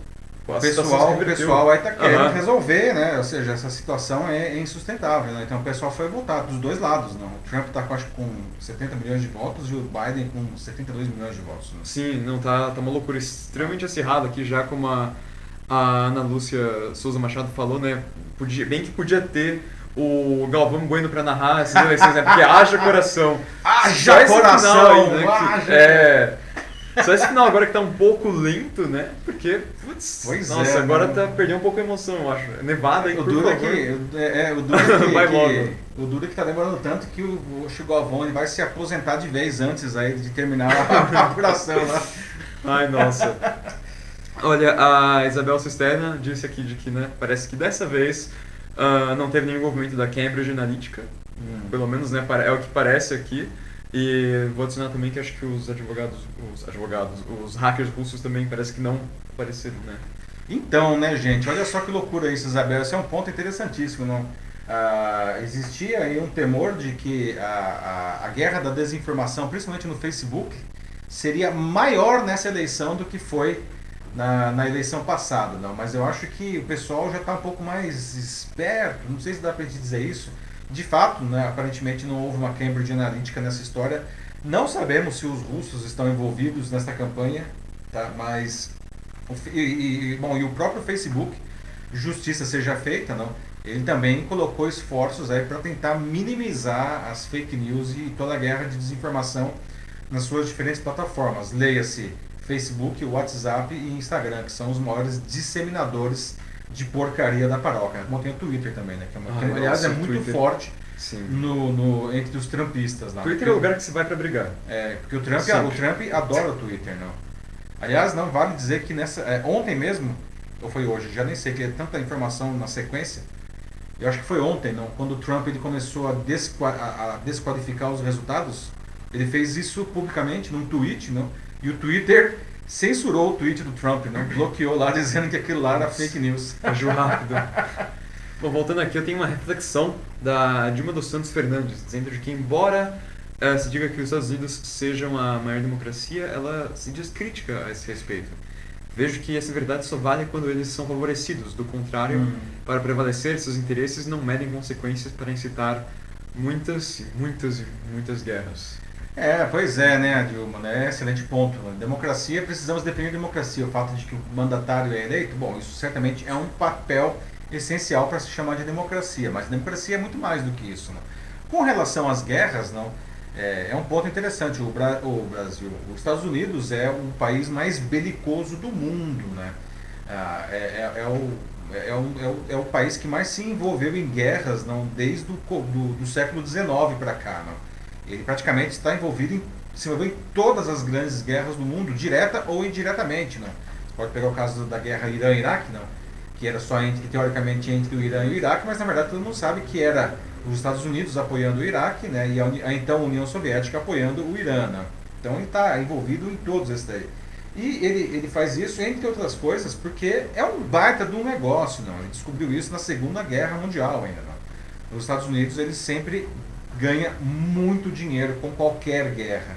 O pessoal aí está querendo resolver, né? Ou seja, essa situação é insustentável, né? Então o pessoal foi votar dos dois lados, não? O Trump está com 70 milhões de votos e o Biden com 72 milhões de votos. Né? Sim, não, tá uma loucura extremamente acirrada aqui, já como a Ana Lúcia Souza Machado falou, né? Bem que podia ter o Galvão Bueno para narrar essas eleições, né? Porque haja coração. Haja coração! Haja Só esse final agora que tá um pouco lento, né? Porque, nossa, agora tá perdendo um pouco a emoção, eu acho. Nevada aí, o duro é que tá demorando tanto que o Chico Galvão ele vai se aposentar de vez antes aí de terminar a apuração lá. Ai, nossa. Olha, a Isabel Cisterna disse aqui de que, né, parece que dessa vez não teve nenhum envolvimento da Cambridge Analytica. Pelo menos, né, é o que parece aqui. E vou adicionar também que acho que os hackers russos também parece que não apareceram, né? Então, né, gente, olha só que loucura isso, Isabel. Esse é um ponto interessantíssimo, não? Existia aí um temor de que a guerra da desinformação, principalmente no Facebook, seria maior nessa eleição do que foi na eleição passada, não? Mas eu acho que o pessoal já está um pouco mais esperto, não sei se dá para a gente dizer isso. De fato, né, aparentemente não houve uma Cambridge Analytica nessa história. Não sabemos se os russos estão envolvidos nessa campanha, tá? Mas e o próprio Facebook, justiça seja feita, não? Ele também colocou esforços aí para tentar minimizar as fake news e toda a guerra de desinformação nas suas diferentes plataformas. Leia-se Facebook, WhatsApp e Instagram, que são os maiores disseminadores de porcaria da paróquia. Como tem o Twitter também, né? Que aliás, é muito Twitter. Forte entre os trumpistas lá. Twitter é o lugar que você vai para brigar. Porque o Trump adora o Twitter, não. Aliás, não vale dizer que ontem mesmo, ou foi hoje, já nem sei, que é tanta informação na sequência. Eu acho que foi ontem, não? Quando o Trump ele começou a desqualificar os resultados, ele fez isso publicamente num tweet, não? E o Twitter censurou o tweet do Trump, não? Bloqueou lá, dizendo que aquilo lá era fake news. Agiu rápido. Bom, voltando aqui, eu tenho uma reflexão da Dilma dos Santos Fernandes, dizendo de que, embora se diga que os Estados Unidos sejam a maior democracia, ela se diz crítica a esse respeito. Vejo que essa verdade só vale quando eles são favorecidos. Do contrário, para prevalecer seus interesses, não medem consequências para incitar muitas guerras. Pois é, né, Dilma, né? Excelente ponto. Democracia, precisamos defender a democracia. O fato de que o mandatário é eleito, bom, isso certamente é um papel essencial para se chamar de democracia, mas democracia é muito mais do que isso. Né? Com relação às guerras, não, é um ponto interessante. O Brasil, os Estados Unidos é o país mais belicoso do mundo, né? É o país que mais se envolveu em guerras, não, desde do século XIX para cá, não. Ele praticamente está se envolveu em todas as grandes guerras do mundo, direta ou indiretamente, não. Você pode pegar o caso da guerra Irã-Iraque, não, que era só teoricamente entre o Irã e o Iraque, mas na verdade todo mundo sabe que era os Estados Unidos apoiando o Iraque, né, e a então União Soviética apoiando o Irã, né. Então ele está envolvido em todos esses daí. E ele faz isso, entre outras coisas, porque é um baita de um negócio, não. Ele descobriu isso na Segunda Guerra Mundial ainda, não. Nos Estados Unidos ele sempre ganha muito dinheiro com qualquer guerra.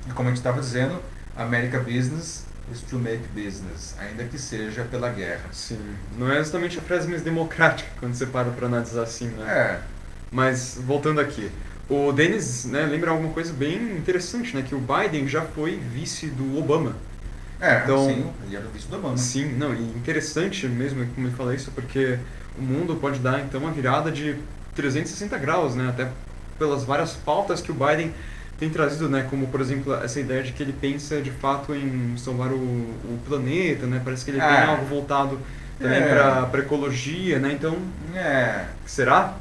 E como a gente estava dizendo, America Business is to make business, ainda que seja pela guerra. Sim, não é exatamente a frase mais democrática quando você para analisar assim, né? É. Mas, voltando aqui, o Denis, né, lembra alguma coisa bem interessante, né? Que o Biden já foi vice do Obama. Então, sim, ele era o vice do Obama. Sim, não, e interessante mesmo, como ele fala isso, porque o mundo pode dar, então, uma virada de 360 graus, né? Até pelas várias pautas que o Biden tem trazido, né? Como, por exemplo, essa ideia de que ele pensa, de fato, em salvar o planeta, né? Parece que ele tem algo voltado também para ecologia, né? Então, será?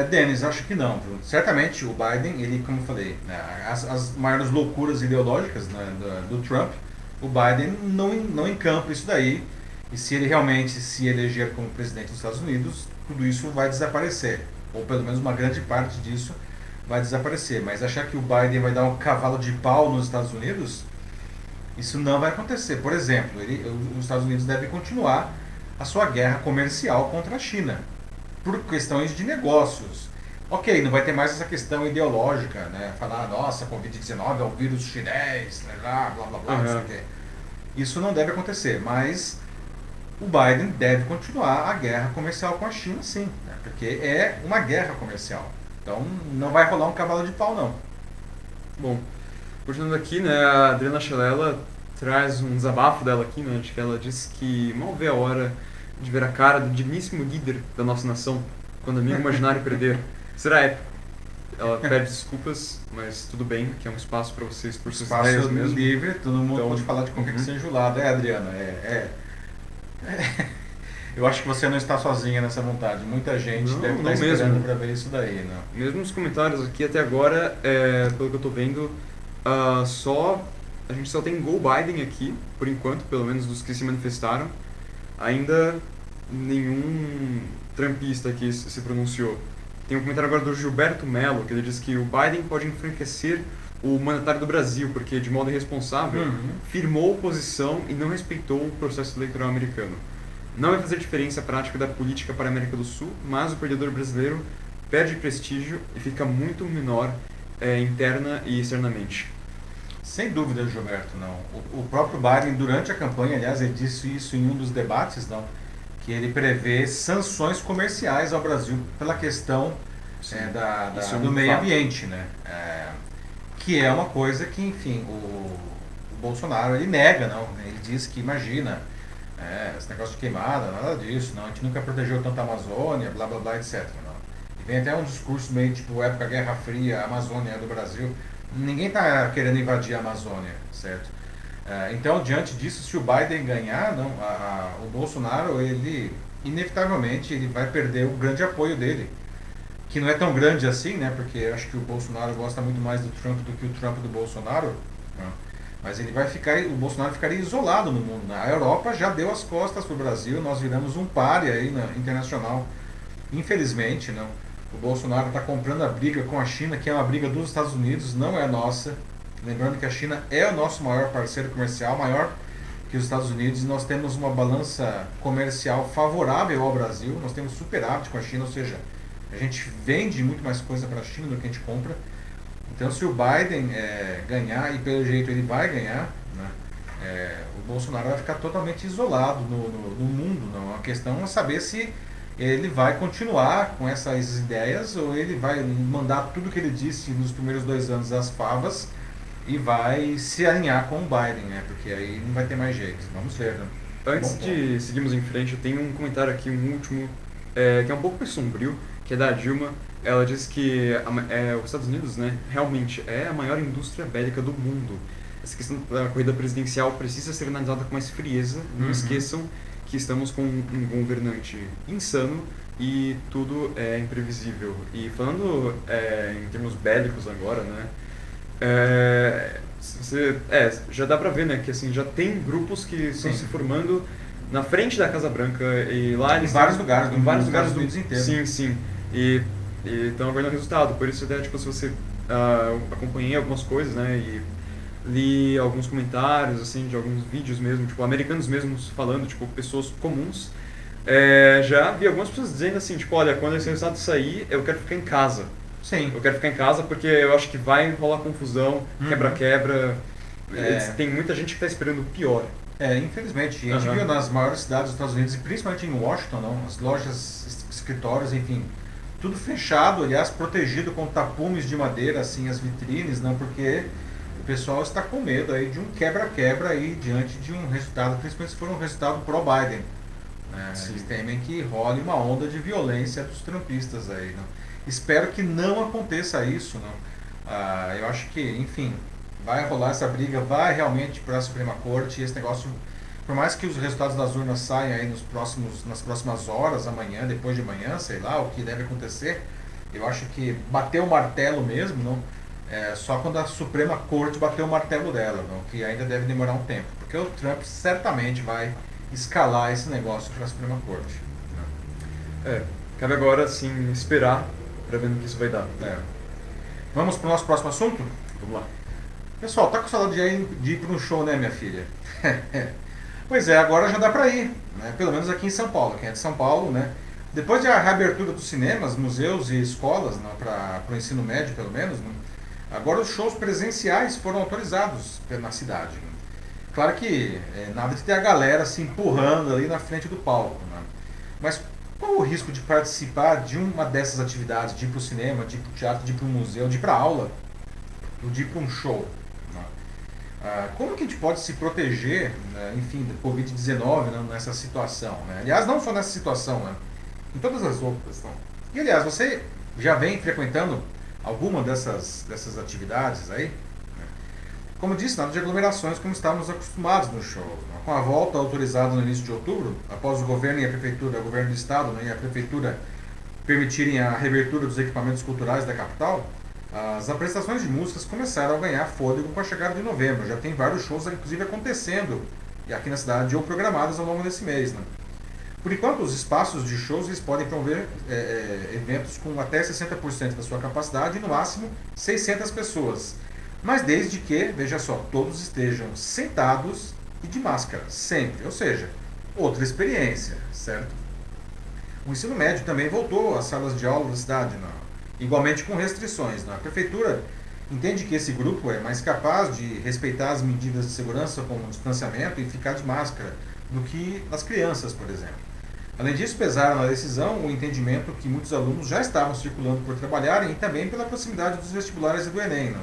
Denis, acho que não. Viu? Certamente o Biden, ele, como eu falei, né, as maiores loucuras ideológicas, né, do Trump, o Biden não encampa isso daí. E se ele realmente se eleger como presidente dos Estados Unidos, tudo isso vai desaparecer. Ou pelo menos uma grande parte disso vai desaparecer. Mas achar que o Biden vai dar um cavalo de pau nos Estados Unidos, isso não vai acontecer. Por exemplo, os Estados Unidos devem continuar a sua guerra comercial contra a China, por questões de negócios. Ok, não vai ter mais essa questão ideológica, né? Falar, nossa, Covid-19 é o vírus chinês, blá blá blá blá, não sei o quê. Isso não deve acontecer, mas o Biden deve continuar a guerra comercial com a China, sim, né? Porque é uma guerra comercial. Então não vai rolar um cavalo de pau, não. Bom, continuando aqui, né, a Adriana Schelela traz um desabafo dela aqui, né, de que ela diz que mal vê a hora de ver a cara do digníssimo líder da nossa nação quando amigo imaginário perder. Será épico. Ela pede desculpas, mas tudo bem, que é um espaço para vocês por suas ideias mesmo. Espaço livre, todo mundo então, pode falar de qualquer que seja o lado. Adriana, eu acho que você não está sozinha nessa vontade. Muita gente deve estar esperando para ver isso daí. Não. Mesmo nos comentários aqui até agora, pelo que eu estou vendo, a gente só tem Go Biden aqui, por enquanto, pelo menos dos que se manifestaram. Ainda nenhum trumpista aqui se pronunciou. Tem um comentário agora do Gilberto Mello, que ele diz que o Biden pode enfraquecer o mandatário do Brasil, porque de modo irresponsável firmou posição e não respeitou o processo eleitoral americano. Não vai fazer diferença a prática da política para a América do Sul, mas o perdedor brasileiro perde prestígio e fica muito menor interna e externamente. Sem dúvida, Gilberto, não. O próprio Biden, durante a campanha, aliás, ele disse isso em um dos debates, não, que ele prevê sanções comerciais ao Brasil pela questão do meio ambiente, né? Que é uma coisa que, enfim, o Bolsonaro ele nega, não. Ele diz que, imagina, esse negócio de queimada, nada disso, não. A gente nunca protegeu tanto a Amazônia, blá blá blá, etc. Não. E vem até um discurso meio tipo época Guerra Fria, a Amazônia é do Brasil. Ninguém está querendo invadir a Amazônia, certo? Então, diante disso, se o Biden ganhar, não, o Bolsonaro, ele inevitavelmente ele vai perder o grande apoio dele, que não é tão grande assim, né? Porque eu acho que o Bolsonaro gosta muito mais do Trump do que o Trump do Bolsonaro. Não. Mas o Bolsonaro ficaria isolado no mundo. Né? A Europa já deu as costas para o Brasil, nós viramos um páreo aí internacional. Infelizmente, não. O Bolsonaro está comprando a briga com a China, que é uma briga dos Estados Unidos, não é nossa. Lembrando que a China é o nosso maior parceiro comercial, maior que os Estados Unidos, e nós temos uma balança comercial favorável ao Brasil, nós temos superávit com a China, ou seja, a gente vende muito mais coisa para a China do que a gente compra. Então, se o Biden ganhar, e pelo jeito ele vai ganhar, né, o Bolsonaro vai ficar totalmente isolado no mundo. Não? A questão é saber se ele vai continuar com essas ideias ou ele vai mandar tudo que ele disse nos primeiros 2 anos às favas e vai se alinhar com o Biden, né? Porque aí não vai ter mais jeito. Vamos ver, né? Antes de seguirmos em frente, eu tenho um comentário aqui, um último, que é um pouco mais sombrio, que é da Dilma. Ela diz que os Estados Unidos, né, realmente é a maior indústria bélica do mundo. Essa questão da corrida presidencial precisa ser analisada com mais frieza. Não esqueçam que estamos com um governante insano e tudo é imprevisível. E falando em termos bélicos agora, né, já dá pra ver, né, que assim, já tem grupos que estão se formando na frente da Casa Branca e lá eles em vários lugares do mundo inteiro. Sim. E estão aguardando o resultado. Por isso até, tipo, se você acompanhei algumas coisas, né, e li alguns comentários, assim, de alguns vídeos mesmo, tipo, americanos mesmos falando, tipo, pessoas comuns. Já vi algumas pessoas dizendo assim, tipo, olha, quando esse resultado sair, eu quero ficar em casa. Sim. Eu quero ficar em casa porque eu acho que vai rolar confusão, quebra-quebra. Tem muita gente que está esperando o pior. Infelizmente. A gente viu nas maiores cidades dos Estados Unidos, e principalmente em Washington, não, as lojas, escritórios, enfim, tudo fechado, aliás, protegido com tapumes de madeira, assim, as vitrines, não, porque o pessoal está com medo aí de um quebra-quebra aí diante de um resultado, principalmente se for um resultado pró-Biden. Eles temem que role uma onda de violência dos trumpistas aí, não. Espero que não aconteça isso, não. Eu acho que, enfim, vai rolar essa briga, vai realmente para a Suprema Corte, e esse negócio, por mais que os resultados das urnas saiam aí nas próximas horas, amanhã, depois de amanhã, sei lá, o que deve acontecer, eu acho que bater o martelo mesmo, não, só quando a Suprema Corte bater o martelo dela, não, que ainda deve demorar um tempo, porque o Trump certamente vai escalar esse negócio para a Suprema Corte. Cabe agora, sim, esperar para ver no que isso vai dar. Vamos para o nosso próximo assunto? Vamos lá. Pessoal, tá com saudade de ir para um show, né, minha filha? Pois é, agora já dá para ir, né? Pelo menos aqui em São Paulo. Quem é de São Paulo, né? Depois da reabertura dos cinemas, museus e escolas, né, para o ensino médio, pelo menos, né? Agora os shows presenciais foram autorizados na cidade. Né? Claro que nada de ter a galera se empurrando ali na frente do palco, né? Mas qual o risco de participar de uma dessas atividades, de ir para o cinema, de ir para o teatro, de ir para o museu, de ir para a aula, de ir para um show? Né? Como que a gente pode se proteger, né, enfim, do Covid-19, né, nessa situação? Né? Aliás, não só nessa situação, né? Em todas as outras. Né? E aliás, você já vem frequentando alguma dessas atividades aí? Né? Como disse, nada de aglomerações como estávamos acostumados nos shows. Né? Com a volta autorizada no início de outubro, após o governo e a prefeitura, o governo do estado, né, e a prefeitura permitirem a reabertura dos equipamentos culturais da capital, as apresentações de músicas começaram a ganhar fôlego com a chegada de novembro. Já tem vários shows, inclusive, acontecendo aqui na cidade ou programados ao longo desse mês. Né? Por enquanto, os espaços de shows eles podem promover eventos com até 60% da sua capacidade e, no máximo, 600 pessoas. Mas desde que, veja só, todos estejam sentados e de máscara, sempre. Ou seja, outra experiência, certo? O ensino médio também voltou às salas de aula da cidade, não? Igualmente com restrições. Não? A prefeitura entende que esse grupo é mais capaz de respeitar as medidas de segurança como distanciamento e ficar de máscara do que as crianças, por exemplo. Além disso, pesaram na decisão o entendimento que muitos alunos já estavam circulando por trabalharem e também pela proximidade dos vestibulares e do Enem. Não?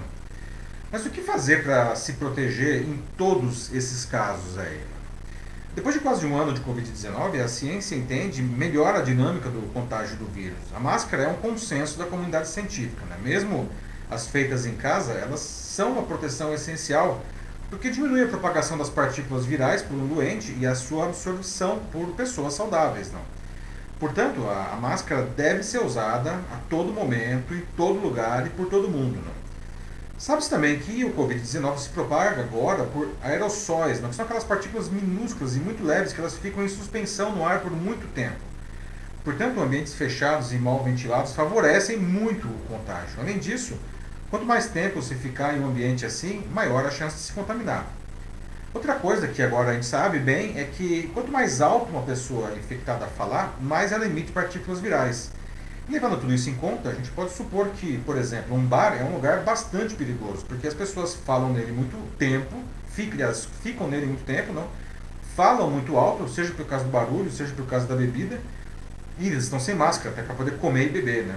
Mas o que fazer para se proteger em todos esses casos aí? Depois de quase um ano de Covid-19, a ciência entende melhor a dinâmica do contágio do vírus. A máscara é um consenso da comunidade científica. Né? Mesmo as feitas em casa, elas são uma proteção essencial porque diminui a propagação das partículas virais por um doente e a sua absorção por pessoas saudáveis. Não? Portanto, a máscara deve ser usada a todo momento, em todo lugar e por todo mundo. Não? Sabe-se também que o Covid-19 se propaga agora por aerossóis, não? Que são aquelas partículas minúsculas e muito leves que elas ficam em suspensão no ar por muito tempo. Portanto, ambientes fechados e mal ventilados favorecem muito o contágio. Além disso, quanto mais tempo você ficar em um ambiente assim, maior a chance de se contaminar. Outra coisa que agora a gente sabe bem é que quanto mais alto uma pessoa infectada falar, mais ela emite partículas virais. Levando tudo isso em conta, a gente pode supor que, por exemplo, um bar é um lugar bastante perigoso, porque as pessoas falam nele muito tempo, ficam nele muito tempo, não? Falam muito alto, seja por causa do barulho, seja por causa da bebida, e eles estão sem máscara, até para poder comer e beber, né?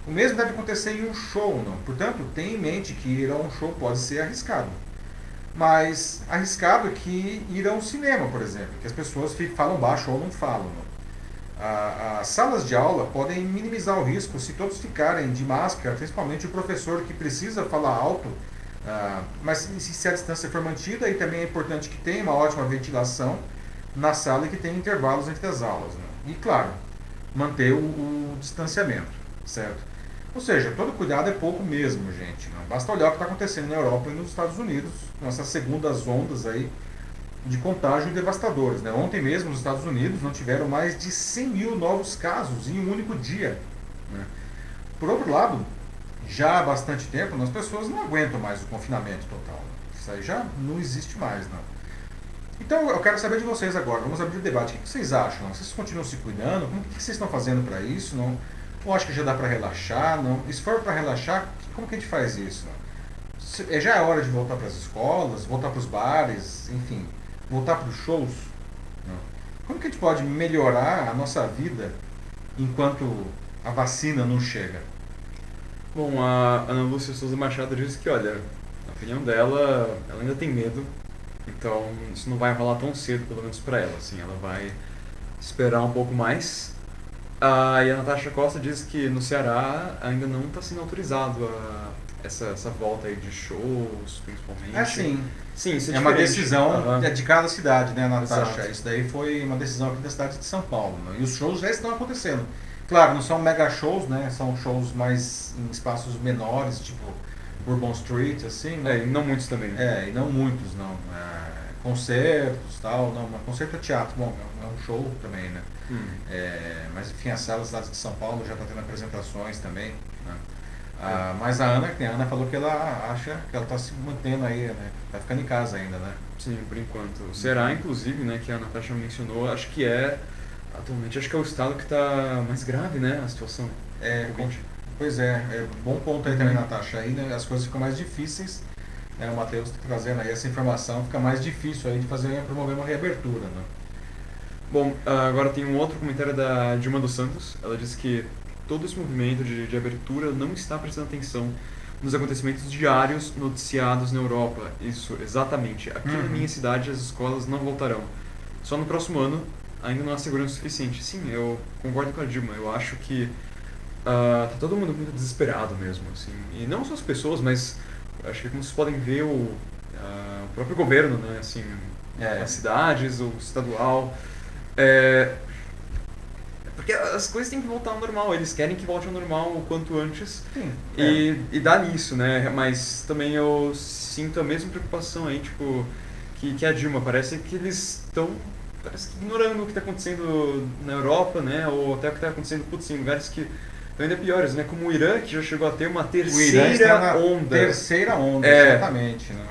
O mesmo deve acontecer em um show, não? Portanto, tenha em mente que ir a um show pode ser arriscado. Mas arriscado é que ir a um cinema, por exemplo, que as pessoas falam baixo ou não falam, não? As salas de aula podem minimizar o risco se todos ficarem de máscara, principalmente o professor que precisa falar alto, mas se a distância for mantida, e também é importante que tenha uma ótima ventilação na sala e que tenha intervalos entre as aulas. Né? E, claro, manter o distanciamento, certo? Ou seja, todo cuidado é pouco mesmo, gente. Não basta olhar o que está acontecendo na Europa e nos Estados Unidos, com essas segundas ondas aí de contágio devastadoras. Né? Ontem mesmo, os Estados Unidos não tiveram mais de 100 mil novos casos em um único dia. Né? Por outro lado, já há bastante tempo, as pessoas não aguentam mais o confinamento total. Isso aí já não existe mais, não. Então eu quero saber de vocês agora, vamos abrir o debate. O que vocês acham? Vocês continuam se cuidando? O que vocês estão fazendo para isso? Não? Ou acho que já dá para relaxar? Não? E se for para relaxar, como que a gente faz isso? Não? Já é hora de voltar para as escolas, voltar para os bares, enfim, voltar para os shows? Não? Como que a gente pode melhorar a nossa vida enquanto a vacina não chega? Bom, a Ana Lúcia Souza Machado disse que, olha, na opinião dela, ela ainda tem medo, então isso não vai rolar tão cedo, pelo menos pra ela, assim, ela vai esperar um pouco mais. E a Natasha Costa diz que no Ceará ainda não está sendo autorizado essa volta aí de shows, principalmente. Sim, isso é uma diferente. decisão de cada cidade, né, Natasha? Exato. Isso daí foi uma decisão aqui da cidade de São Paulo, né? E os shows já estão acontecendo. Claro, não são mega shows, né? São shows mais em espaços menores, tipo Bourbon Street, assim, né? E não muitos também. E não muitos, não. Concertos, tal, não, mas concerto é teatro, bom, é um show também, né? Mas enfim, as salas da cidade de São Paulo já estão tendo apresentações também, né? Mas a Ana falou que ela acha que ela está se mantendo aí, né? Tá ficando em casa ainda, né? Sim, por enquanto. O Ceará, inclusive, né, que a Natasha mencionou, atualmente, acho que é o estado que está mais grave, né, a situação. Pois é, bom ponto aí também, Natasha. Aí, né, as coisas ficam mais difíceis, né? O Matheus está trazendo aí essa informação, fica mais difícil aí de promover uma reabertura, né? Bom, agora tem um outro comentário da Dilma dos Santos. Ela disse que todo esse movimento de abertura não está prestando atenção nos acontecimentos diários noticiados na Europa. Isso, exatamente. Aqui na minha cidade as escolas não voltarão. Só no próximo ano ainda não há segurança suficiente. Sim, eu concordo com a Dilma. Eu acho que tá todo mundo muito desesperado mesmo, assim. E não só as pessoas, mas acho que como vocês podem ver o próprio governo, né, assim, as cidades, o estadual. Porque as coisas têm que voltar ao normal, eles querem que volte ao normal o quanto antes. Sim, e dá nisso, né? Mas também eu sinto a mesma preocupação aí, tipo, que a Dilma. Parece que eles estão ignorando o que está acontecendo na Europa, né? Ou até o que está acontecendo, putz, em lugares que estão ainda piores, né? Como o Irã, que já chegou a ter uma terceira onda. Terceira onda, exatamente, né?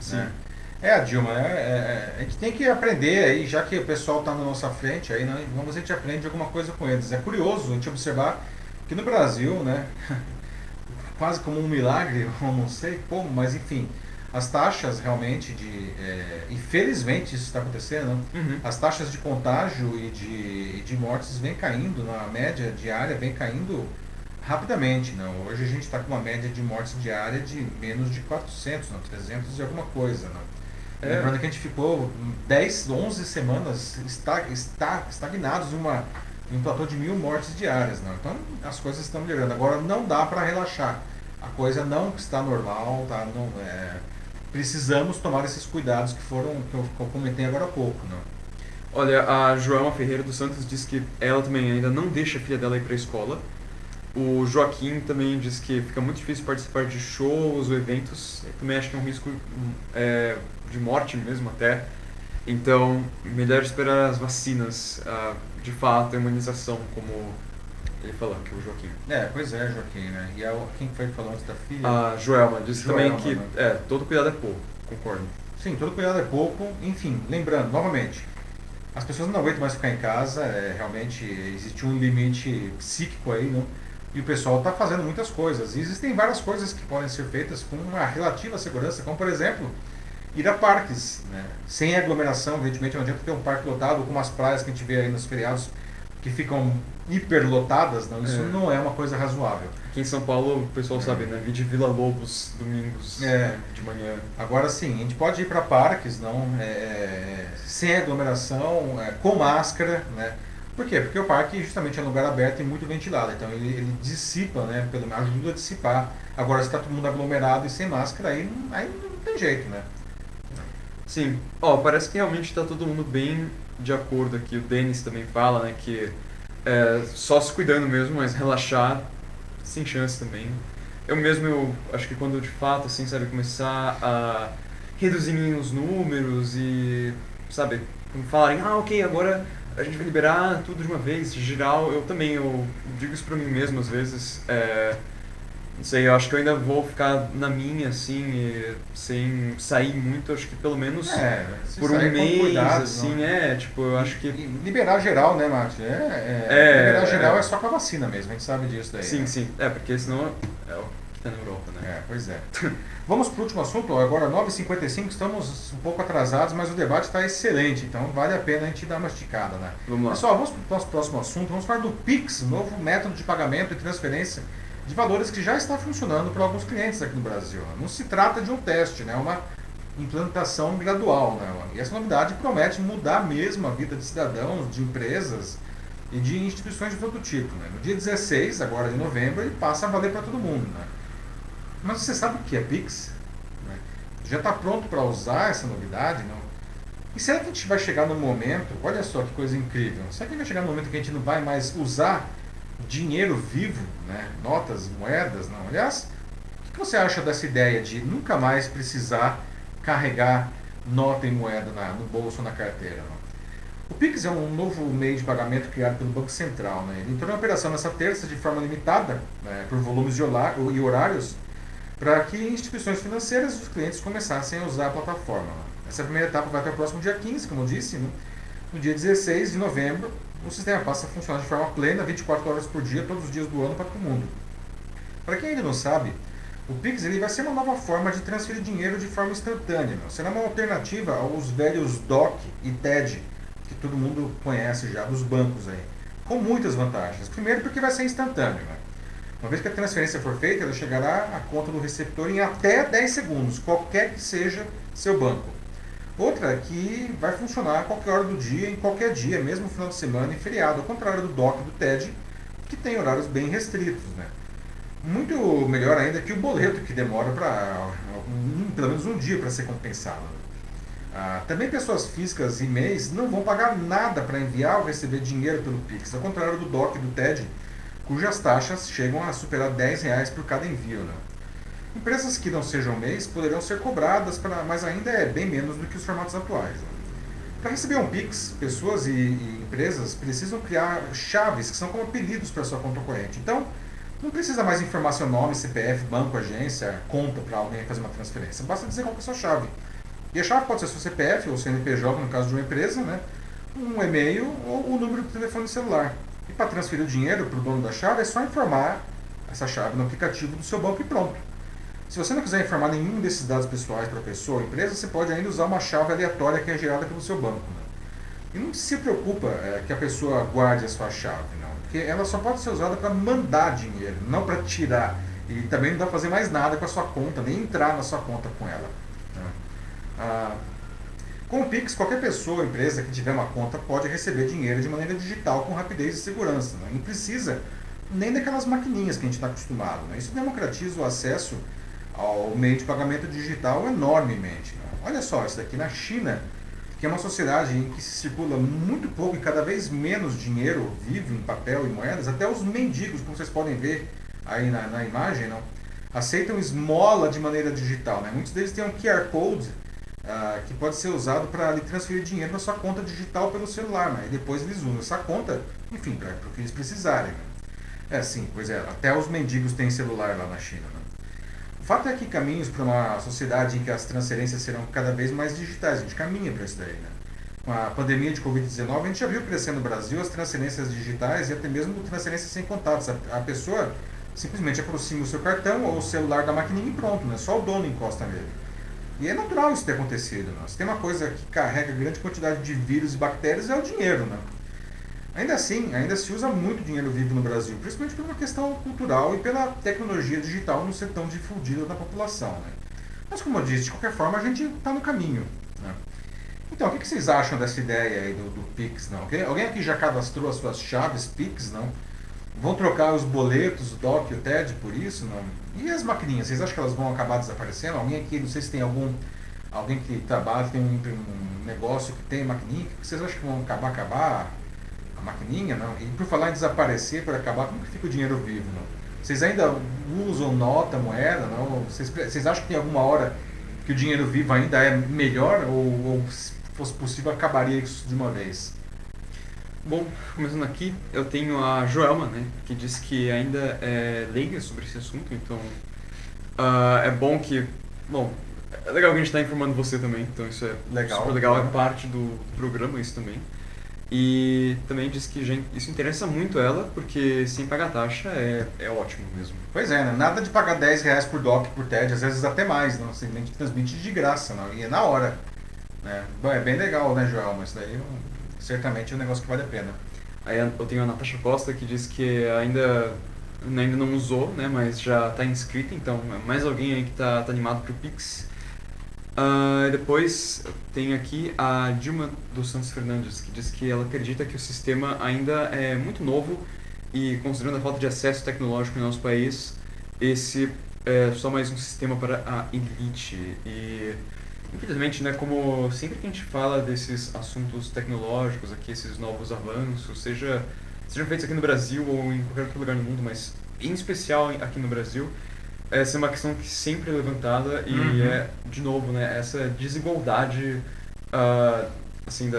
Sim. A Dilma, a gente tem que aprender aí, já que o pessoal está na nossa frente, aí, né, vamos a gente aprende alguma coisa com eles. É curioso a gente observar que no Brasil, né, quase como um milagre, eu não sei como, mas enfim, as taxas realmente infelizmente isso está acontecendo, né? As taxas de contágio e de mortes vêm caindo, na média diária vem caindo rapidamente, não. Hoje a gente está com uma média de mortes diária de menos de 400, não, 300 e alguma coisa, não. Lembrando que a gente ficou 10, 11 semanas estagnados em um platô de 1.000 mortes diárias, não. Então as coisas estão melhorando. Agora não dá para relaxar. A coisa não está normal, tá? Não, precisamos tomar esses cuidados que eu comentei agora há pouco, não. Olha, a Joelma Ferreira dos Santos disse que ela também ainda não deixa a filha dela ir para a escola. O Joaquim também diz que fica muito difícil participar de shows ou eventos. Eu também acho que é um risco de morte mesmo até. Então, melhor esperar as vacinas, de fato, a imunização, como ele falou, que é o Joaquim. Pois é, Joaquim, né? E quem foi que falou antes da filha? A Joelma disse também que né? todo cuidado é pouco, concordo. Sim, todo cuidado é pouco. Enfim, lembrando, novamente, as pessoas não aguentam mais ficar em casa, realmente existe um limite psíquico aí, não? E o pessoal está fazendo muitas coisas. E existem várias coisas que podem ser feitas com uma relativa segurança, como por exemplo, ir a parques, né? Sem aglomeração, evidentemente não adianta ter um parque lotado, como as praias que a gente vê aí nos feriados que ficam hiperlotadas, não, isso não é uma coisa razoável. Aqui em São Paulo, o pessoal sabe, né? Vi de Vila Lobos, domingos, de manhã. Agora sim, a gente pode ir para parques, não, sem aglomeração, com máscara, né? Por quê? Porque o parque justamente é um lugar aberto e muito ventilado, então ele dissipa, né? Ajuda a dissipar. Agora, se está todo mundo aglomerado e sem máscara, aí não tem jeito, né? Sim. Parece que realmente está todo mundo bem de acordo aqui. O Denis também fala, né, que só se cuidando mesmo, mas relaxar sem chance também. Eu acho que quando de fato, assim, sabe, começar a reduzir os números e, sabe, quando falarem, ok, agora a gente vai liberar tudo de uma vez, geral, eu digo isso pra mim mesmo às vezes, Não sei, eu acho que eu ainda vou ficar na minha, assim, sem sair muito, acho que pelo menos Se por um sair com mês, cuidado, assim, não. tipo, eu acho que. E liberar geral, né, Márcio? Liberar geral é É, só com a vacina mesmo, a gente sabe disso daí, sim, né? sim. Porque senão é o que tá na Europa, né? Pois é. Vamos para o último assunto, agora 9h55, estamos um pouco atrasados, mas o debate está excelente, então vale a pena a gente dar uma esticada, né? Vamos lá. Pessoal, vamos para o nosso próximo assunto, vamos falar do Pix, novo método de pagamento e transferência de valores que já está funcionando para alguns clientes aqui no Brasil. Não se trata de um teste, né? É uma implantação gradual, né? E essa novidade promete mudar mesmo a vida de cidadãos, de empresas e de instituições de todo tipo, né? No dia 16, agora de novembro, ele passa a valer para todo mundo, né? Mas você sabe o que é Pix? Né? Já está pronto para usar essa novidade? Não? E será que a gente vai chegar no momento, olha só que coisa incrível, será que vai chegar no momento que a gente não vai mais usar dinheiro vivo, né? Notas, moedas? Não. Aliás, o que você acha dessa ideia de nunca mais precisar carregar nota e moeda no bolso ou na carteira? Não? O Pix é um novo meio de pagamento criado pelo Banco Central. Né? Ele entrou em operação nessa terça de forma limitada, né, por volumes e horários, para que instituições financeiras e os clientes começassem a usar a plataforma. Essa primeira etapa vai até o próximo dia 15, como eu disse. Né? No dia 16 de novembro, o sistema passa a funcionar de forma plena, 24 horas por dia, todos os dias do ano, para todo mundo. Para quem ainda não sabe, o Pix ele vai ser uma nova forma de transferir dinheiro de forma instantânea. Não? Será uma alternativa aos velhos DOC e TED, que todo mundo conhece já dos bancos aí, com muitas vantagens. Primeiro porque vai ser instantâneo. Né? Uma vez que a transferência for feita, ela chegará à conta do receptor em até 10 segundos, qualquer que seja seu banco. Outra é que vai funcionar a qualquer hora do dia, em qualquer dia, mesmo no final de semana e feriado, ao contrário do DOC e do TED, que tem horários bem restritos. Né? Muito melhor ainda que o boleto, que demora pelo menos um dia para ser compensado. Também pessoas físicas e MEIs não vão pagar nada para enviar ou receber dinheiro pelo Pix, ao contrário do DOC e do TED, cujas taxas chegam a superar R$ 10 por cada envio. Né? Empresas que não sejam MEIs poderão ser cobradas, mas ainda é bem menos do que os formatos atuais. Né? Para receber um Pix, pessoas e empresas precisam criar chaves que são como apelidos para sua conta corrente. Então, não precisa mais informar seu nome, CPF, banco, agência, conta para alguém fazer uma transferência. Basta dizer qual é a sua chave. E a chave pode ser seu CPF ou CNPJ, no caso de uma empresa, né? Um e-mail ou o número do telefone celular. E para transferir o dinheiro para o dono da chave é só informar essa chave no aplicativo do seu banco e pronto. Se você não quiser informar nenhum desses dados pessoais para a pessoa ou empresa, você pode ainda usar uma chave aleatória que é gerada pelo seu banco. Né? E não se preocupa que a pessoa guarde a sua chave, não. Porque ela só pode ser usada para mandar dinheiro, não para tirar. E também não dá para fazer mais nada com a sua conta, nem entrar na sua conta com ela. Né? Com o Pix, qualquer pessoa ou empresa que tiver uma conta pode receber dinheiro de maneira digital com rapidez e segurança. Né? Não precisa nem daquelas maquininhas que a gente está acostumado. Né? Isso democratiza o acesso ao meio de pagamento digital enormemente. Né? Olha só, isso daqui na China, que é uma sociedade em que se circula muito pouco e cada vez menos dinheiro vivo em papel e moedas, até os mendigos, como vocês podem ver aí na imagem, não, aceitam esmola de maneira digital. Né? Muitos deles têm um QR Code que pode ser usado para transferir dinheiro na sua conta digital pelo celular. Né? E depois eles usam essa conta, enfim, para o que eles precisarem. Né? Sim, pois é, até os mendigos têm celular lá na China. Né? O fato é que caminhos para uma sociedade em que as transferências serão cada vez mais digitais. A gente caminha para isso daí. Né? Com a pandemia de Covid-19, a gente já viu crescer no Brasil as transferências digitais e até mesmo transferências sem contatos. A pessoa simplesmente aproxima o seu cartão ou o celular da maquininha e pronto, né? Só o dono encosta nele. E é natural isso ter acontecido. Né? Se tem uma coisa que carrega grande quantidade de vírus e bactérias é o dinheiro. Né? Ainda assim, ainda se usa muito dinheiro vivo no Brasil, principalmente por uma questão cultural e pela tecnologia digital não ser tão difundida na população. Né? Mas como eu disse, de qualquer forma a gente está no caminho. Né? Então, o que vocês acham dessa ideia aí do Pix? Não? Alguém aqui já cadastrou as suas chaves Pix? Não? Vão trocar os boletos, o DOC e o TED por isso? Não? E as maquininhas, vocês acham que elas vão acabar desaparecendo? Alguém aqui, não sei se tem alguém que trabalha, tem um negócio que tem maquininha, que vocês acham que vão acabar a maquininha? Não? E por falar em desaparecer, por acabar, como que fica o dinheiro vivo? Não? Vocês ainda usam nota, moeda? Não? Vocês acham que tem alguma hora que o dinheiro vivo ainda é melhor? Ou se fosse possível, acabaria isso de uma vez? Bom, começando aqui, eu tenho a Joelma, né, que diz que ainda é leiga sobre esse assunto, então é bom que, bom, é legal que a gente está informando você também, então isso é Legal, super legal, claro. é parte do programa isso também. E também diz que isso interessa muito ela, porque sem pagar taxa é ótimo mesmo. Pois é, né? Nada de pagar R$ 10 por doc, por TED, às vezes até mais, não? Você transmite de graça, não? E é na hora. Né? Bom, é bem legal, né, Joel? Mas daí certamente é um negócio que vale a pena. Aí eu tenho a Natasha Costa que diz que ainda não usou, né, mas já está inscrita, então é mais alguém aí que tá animado pro Pix. Depois tem aqui a Dilma dos Santos Fernandes, que diz que ela acredita que o sistema ainda é muito novo e, considerando a falta de acesso tecnológico no nosso país, esse é só mais um sistema para a elite. E, infelizmente, né, como sempre que a gente fala desses assuntos tecnológicos aqui, esses novos avanços, sejam feitos aqui no Brasil ou em qualquer outro lugar do mundo, mas em especial aqui no Brasil, essa é uma questão que sempre é levantada e Uhum. de novo, né, essa desigualdade, assim,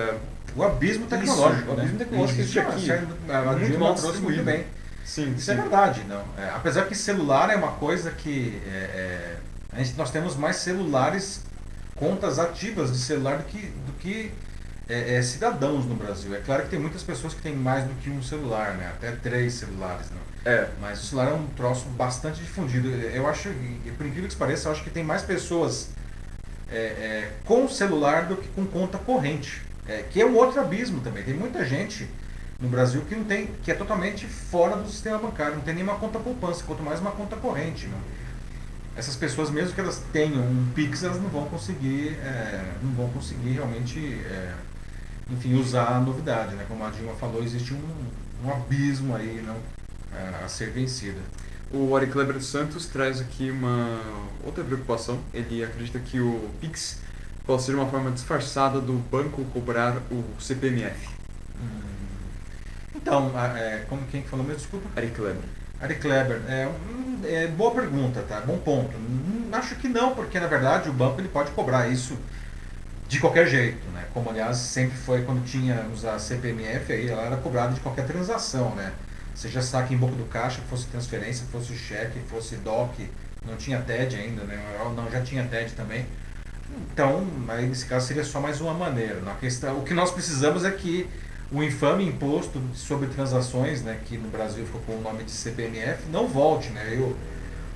O abismo isso, tecnológico, o né? abismo tecnológico que existe aqui, A muito Dilma mal trouxe muito distribuído. bem. Sim, Isso é sim. verdade, não. Apesar que celular é uma coisa que nós temos mais celulares, contas ativas de celular do que cidadãos no Brasil. É claro que tem muitas pessoas que têm mais do que um celular, né? Até 3 celulares, não. É, Mas o celular é um troço bastante difundido. Eu acho, por incrível que pareça, eu acho que tem mais pessoas com celular do que com conta corrente. Que é um outro abismo também. Tem muita gente no Brasil que não tem, que é totalmente fora do sistema bancário, não tem nenhuma conta poupança, quanto mais uma conta corrente. Não. Essas pessoas, mesmo que elas tenham um Pix, elas não vão conseguir realmente, enfim, usar a novidade, né? Como a Dilma falou, existe um abismo aí, não, a ser vencido. o Ari Kleber dos Santos traz aqui uma outra preocupação. Ele acredita que o Pix pode ser uma forma disfarçada do banco cobrar o CPMF. Então, como quem que falou mesmo? Desculpa. Ari Kleber. Ari Kleber, boa pergunta, tá? Bom ponto. Acho que não, porque na verdade o banco ele pode cobrar isso de qualquer jeito, né? Como aliás sempre foi quando tínhamos a CPMF, aí ela era cobrada de qualquer transação, né? Seja saque em boca do caixa, fosse transferência, fosse cheque, fosse DOC, não tinha TED ainda, né? Não, já tinha TED também. Então, aí nesse caso seria só mais uma maneira. Na questão, o que nós precisamos é que o infame imposto sobre transações, né, que no Brasil ficou com o nome de CPMF, não volte, né? E o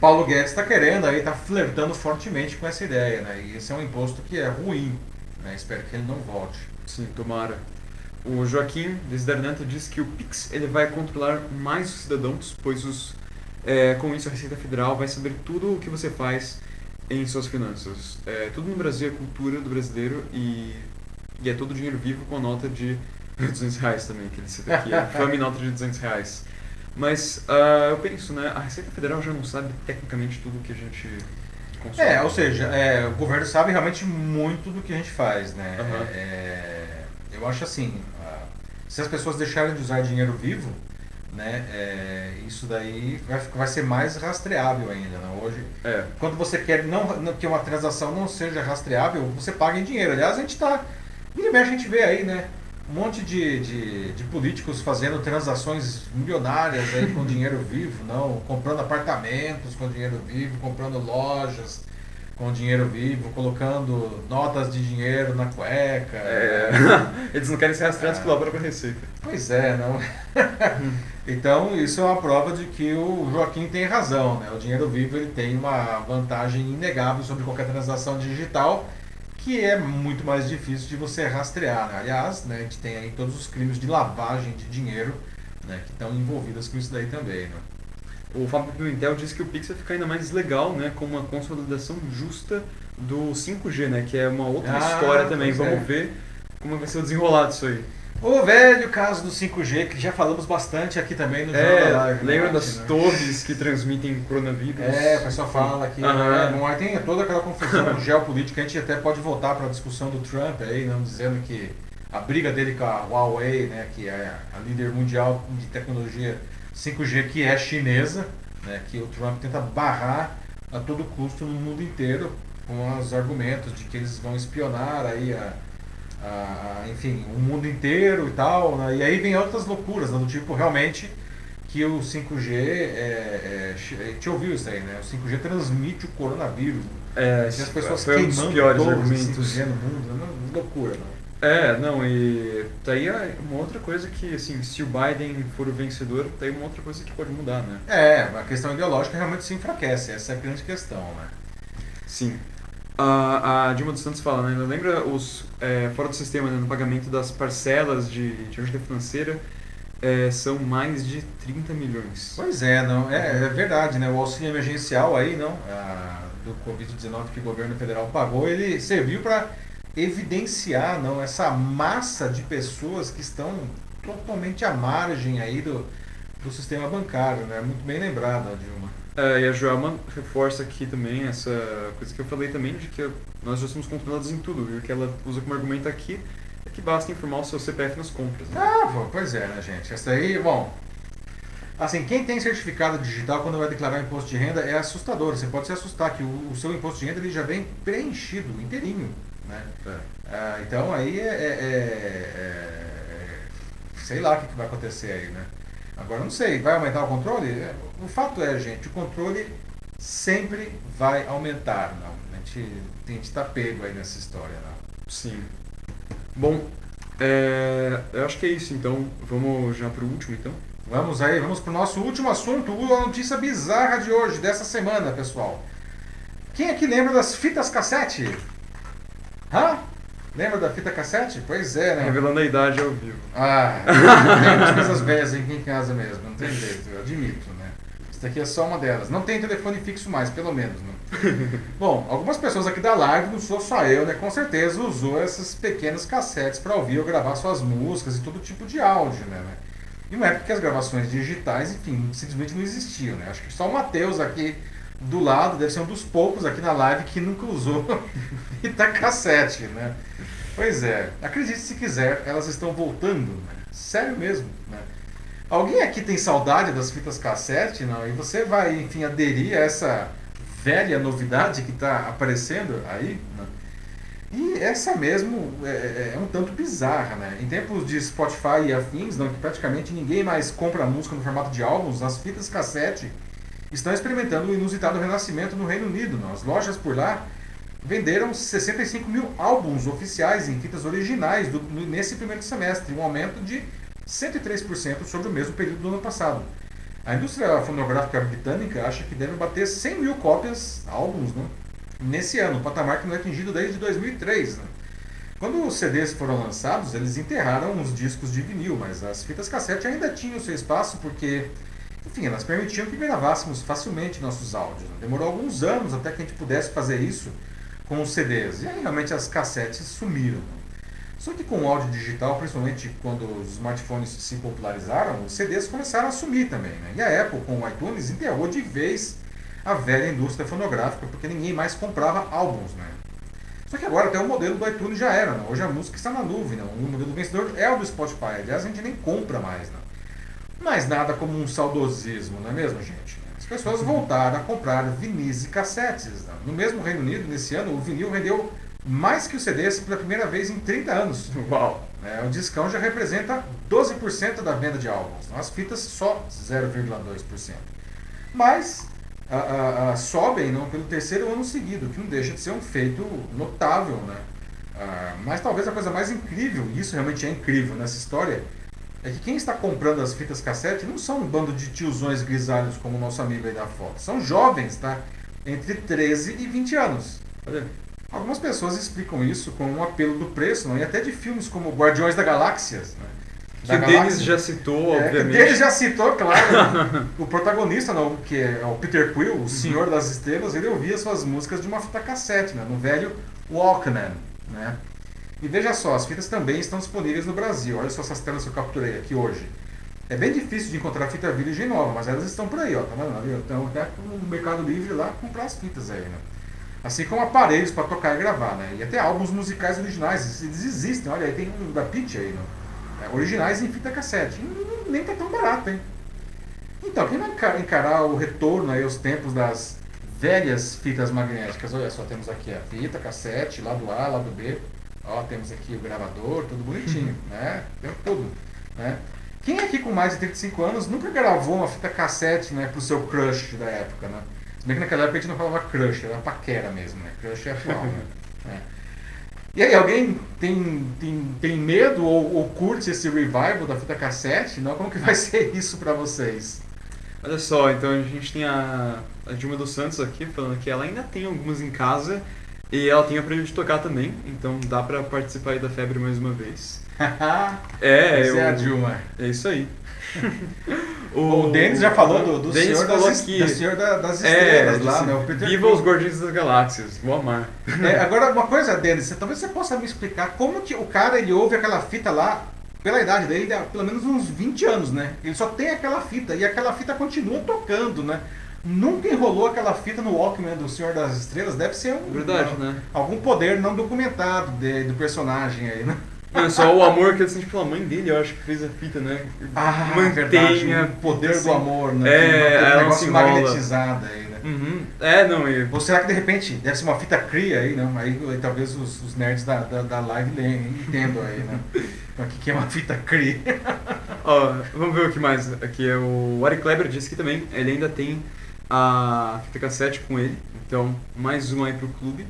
Paulo Guedes está querendo aí, está flertando fortemente com essa ideia, né? E esse é um imposto que é ruim, né? Espero que ele não volte. Sim, tomara. O Joaquim Desdernanto diz que o Pix ele vai controlar mais os cidadãos, pois com isso a Receita Federal vai saber tudo o que você faz em suas finanças. Tudo no Brasil é cultura do brasileiro e é todo dinheiro vivo com a nota de R$ 200 também, que ele cita aqui. A infame nota de R$ 200. Mas eu penso, né? A Receita Federal já não sabe tecnicamente tudo o que a gente consome. Ou seja, o governo sabe realmente muito do que a gente faz, né? Aham. Eu acho assim, se as pessoas deixarem de usar dinheiro vivo, né, isso daí vai ser mais rastreável ainda, né? Hoje, É. quando você quer que uma transação não seja rastreável, você paga em dinheiro. Aliás, a gente tá. Vira e mexe, a gente vê aí, né? Um monte de políticos fazendo transações milionárias aí com dinheiro vivo, não, comprando apartamentos com dinheiro vivo, comprando lojas com dinheiro vivo, colocando notas de dinheiro na cueca. Eles não querem ser rastreados pela própria Receita. Pois é, não. Então isso é uma prova de que o Joaquim tem razão, né? O dinheiro vivo ele tem uma vantagem inegável sobre qualquer transação digital, que é muito mais difícil de você rastrear, né? Aliás, né, a gente tem aí todos os crimes de lavagem de dinheiro, né, que estão envolvidos com isso daí também, né? O Fábio Pimentel disse que o Pix vai ficar ainda mais legal, né, com uma consolidação justa do 5G, né, que é uma outra história também. Pois Vamos ver como vai ser o desenrolar disso aí. O velho caso do 5G, que já falamos bastante aqui também no Jornal da Live. Lembra né? das torres que transmitem coronavírus? O pessoal fala que aí tem toda aquela confusão geopolítica. A gente até pode voltar para a discussão do Trump aí, não dizendo que a briga dele com a Huawei, né, que é a líder mundial de tecnologia 5G, que é chinesa, né, que o Trump tenta barrar a todo custo no mundo inteiro com os argumentos de que eles vão espionar aí enfim, o mundo inteiro e tal, né? E aí vem outras loucuras, né? Do tipo, realmente, que o 5G, a gente ouviu isso aí, né? O 5G transmite o coronavírus. Tem as pessoas foi um dos queimando piores torres de argumentos. 5G no mundo, né? Loucura, né? Não, e tá aí uma outra coisa que, assim, se o Biden for o vencedor, tá aí uma outra coisa que pode mudar, né? A questão ideológica realmente se enfraquece, essa é a grande questão, né? Sim. A Dilma dos Santos fala, né? Lembra fora do sistema, né, no pagamento das parcelas de ajuda financeira, são mais de 30 milhões. Pois é, não, é verdade, né? O auxílio emergencial aí, não, do Covid-19 que o governo federal pagou, ele serviu para evidenciar, não, essa massa de pessoas que estão totalmente à margem aí do sistema bancário, né? Muito bem lembrado, Dilma. E a Joelma reforça aqui também essa coisa que eu falei também, de que nós já somos controlados em tudo, viu? Que ela usa como argumento aqui é que basta informar o seu CPF nas compras. Né? Pois é, né, gente? Essa aí, bom... Assim, quem tem certificado digital quando vai declarar imposto de renda é assustador. Você pode se assustar que o seu imposto de renda ele já vem preenchido, inteirinho, né? Então aí sei lá o que vai acontecer aí, né? Agora não sei, vai aumentar o controle? O fato é, gente, o controle sempre vai aumentar, não. A gente tá pego aí nessa história, não. Sim. Bom, eu acho que é isso, então. Vamos já pro último, então. Vamos pro nosso último assunto, a notícia bizarra de hoje, dessa semana, pessoal. Quem aqui lembra das fitas cassete? Lembra da fita cassete? Pois é, né? Revelando a idade ao vivo. Tem umas coisas velhas aqui em casa mesmo, não tem jeito, eu admito, né? Isso daqui é só uma delas. Não tem telefone fixo mais, pelo menos, né? Bom, algumas pessoas aqui da live, não sou só eu, né? Com certeza usou esses pequenos cassetes para ouvir ou gravar suas músicas e todo tipo de áudio, né? E uma época que as gravações digitais, enfim, simplesmente não existiam, né? Acho que só o Matheus aqui do lado deve ser um dos poucos aqui na live que nunca usou fita cassete, né? Pois é, acredite se quiser, elas estão voltando, né? Sério mesmo, né? Alguém aqui tem saudade das fitas cassete, não? E você vai, enfim, aderir a essa velha novidade que está aparecendo aí, né? E essa mesmo é um tanto bizarra, né? Em tempos de Spotify e afins, não, que praticamente ninguém mais compra música no formato de álbuns, as fitas cassete estão experimentando o inusitado renascimento no Reino Unido. Não? As lojas por lá venderam 65 mil álbuns oficiais em fitas originais nesse primeiro semestre, um aumento de 103% sobre o mesmo período do ano passado. A indústria fonográfica britânica acha que deve bater 100 mil cópias, álbuns, né, nesse ano, um patamar que não é atingido desde 2003. Né? Quando os CDs foram lançados, eles enterraram os discos de vinil, mas as fitas cassete ainda tinham seu espaço porque, enfim, elas permitiam que gravássemos facilmente nossos áudios. Né? Demorou alguns anos até que a gente pudesse fazer isso com os CDs. E aí realmente as cassetes sumiram. Só que com o áudio digital, principalmente quando os smartphones se popularizaram, os CDs começaram a sumir também. Né? E a Apple, com o iTunes, enterrou de vez a velha indústria fonográfica, porque ninguém mais comprava álbuns. Né? Só que agora até o modelo do iTunes já era. Né? Hoje a música está na nuvem. Né? O modelo vencedor é o do Spotify. Aliás, a gente nem compra mais. Né? Mas nada como um saudosismo, não é mesmo, gente? As pessoas voltaram a comprar vinis e cassetes. Né? No mesmo Reino Unido, nesse ano, o vinil rendeu mais que os CDs pela primeira vez em 30 anos. Uau! O discão já representa 12% da venda de álbuns. As fitas só 0,2%. Mas sobem não, pelo terceiro ano seguido, que não deixa de ser um feito notável. Né? Mas talvez a coisa mais incrível, e isso realmente é incrível nessa história, é que quem está comprando as fitas cassete não são um bando de tiozões grisalhos como o nosso amigo aí da foto. São jovens, tá? Entre 13 e 20 anos. Olha. Algumas pessoas explicam isso com um apelo do preço, não? E até de filmes como Guardiões da Galáxia. Né? Que o Denis já citou, obviamente. Ele já citou, claro. O protagonista, não, que é o Peter Quill, o Senhor das Estrelas, ele ouvia suas músicas de uma fita cassete, né? No velho Walkman. Né? E veja só, as fitas também estão disponíveis no Brasil. Olha só essas telas que eu capturei aqui hoje. É bem difícil de encontrar fita virgem nova, mas elas estão por aí, ó. Tá vendo? Então, até no Mercado Livre lá comprar as fitas aí, né? Assim como aparelhos para tocar e gravar, né? E até álbuns musicais originais, eles existem. Olha aí, tem um da Pitty aí, né? Originais em fita cassete. Nem tá tão barato, hein? Então, quem vai encarar o retorno aí aos tempos das velhas fitas magnéticas? Olha só, temos aqui a fita cassete, lado A, lado B. Ó, temos aqui o gravador, tudo bonitinho, né? Tem tudo, né? Quem aqui com mais de 35 anos nunca gravou uma fita cassete, né, pro seu crush da época, né? Se bem que naquela época a gente não falava crush, era paquera mesmo, né? Crush é atual, né? É. E aí, alguém tem medo ou curte esse revival da fita cassete? Não? Como que vai ser isso pra vocês? Olha só, então a gente tem a Dilma dos Santos aqui falando que ela ainda tem algumas em casa e ela tem aprendido de tocar também, então dá pra participar aí da febre mais uma vez. Essa é a Dilma. É isso aí. O Denis já falou do Denis Senhor falou das, aqui, do Senhor das Estrelas lá, né? O Peter Viva Quill. os Guardiões das Galáxias, vou amar. Agora, uma coisa, Denis, talvez você possa me explicar como que o cara ele ouve aquela fita lá, pela idade dele, pelo menos uns 20 anos, né? Ele só tem aquela fita e aquela fita continua tocando, né? Nunca enrolou aquela fita no Walkman do Senhor das Estrelas, deve ser Verdade, né? algum poder não documentado do personagem aí, né? Não, é só o amor que ele sente pela mãe dele, eu acho que fez a fita, né? Verdade, o poder assim, do amor, né? ela Um não negócio se enrola. magnetizado aí, né? Uhum. Não, Ou será que de repente deve ser uma fita cria aí, não? Aí talvez os nerds da live entendam aí, né? O que é uma fita cria? Ó, vamos ver o que mais. Aqui é o Ari Kleber disse que também ele ainda tem a fita cassete com ele, então mais uma aí pro clube.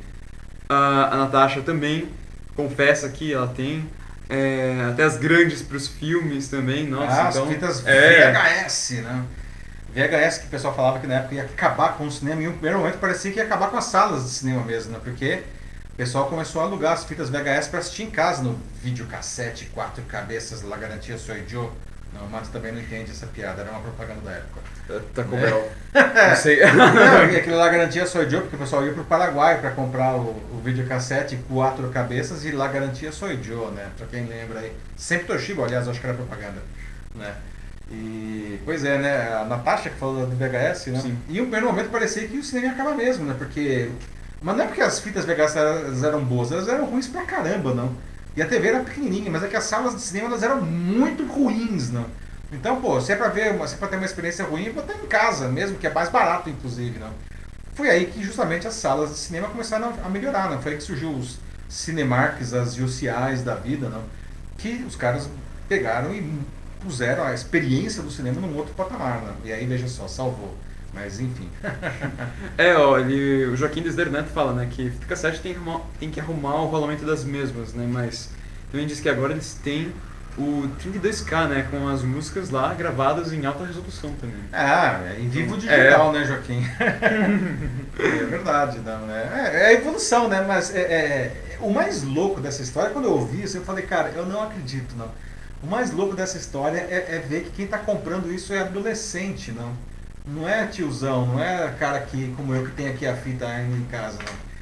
A Natasha também confessa que ela tem até as grandes pros filmes também, nossa. As então, fitas VHS, né? VHS que o pessoal falava que na época ia acabar com o cinema, e no primeiro momento parecia que ia acabar com as salas de cinema mesmo, né? Porque o pessoal começou a alugar as fitas VHS para assistir em casa, no videocassete, 4 cabeças, La Garantia Soy Yo. Não, o Matos também não entende essa piada, era uma propaganda da época. Taco Bell. Não sei. Não, e aquilo La Garantia Soy Yo, porque o pessoal ia pro Paraguai para comprar o videocassete 4 cabeças e La Garantia Soy Yo, né? Pra quem lembra aí. Sempre Toshiba, aliás, acho que era propaganda, né? E, pois é, né? A Natasha que falou do VHS, né? Sim. E no primeiro momento parecia que o cinema ia acabar mesmo, né? Porque... Mas não é porque as fitas VHS eram boas, elas eram ruins pra caramba, não. E a TV era pequenininha, mas é que as salas de cinema elas eram muito ruins, não. Então, pô, se é pra ter uma experiência ruim, eu vou estar em casa mesmo, que é mais barato, inclusive, não. Foi aí que justamente as salas de cinema começaram a melhorar, não. Foi aí que surgiu os Cinemarks, as UCIs da vida, não. Que os caras pegaram e puseram a experiência do cinema num outro patamar, não. E aí, veja só, salvou. Mas enfim. O Joaquim Desder Neto fala, né, que fita cassete tem que arrumar o rolamento das mesmas, né, mas também diz que agora eles têm o 32K, né, com as músicas lá gravadas em alta resolução também. Em vivo digital, né, Joaquim? É verdade, não, né? É a evolução, né, mas o mais louco dessa história, quando eu ouvi isso, eu falei, cara, eu não acredito, não. O mais louco dessa história é ver que quem está comprando isso é adolescente, não. Não é tiozão, não é cara que, como eu, que tem aqui a fita ainda em casa,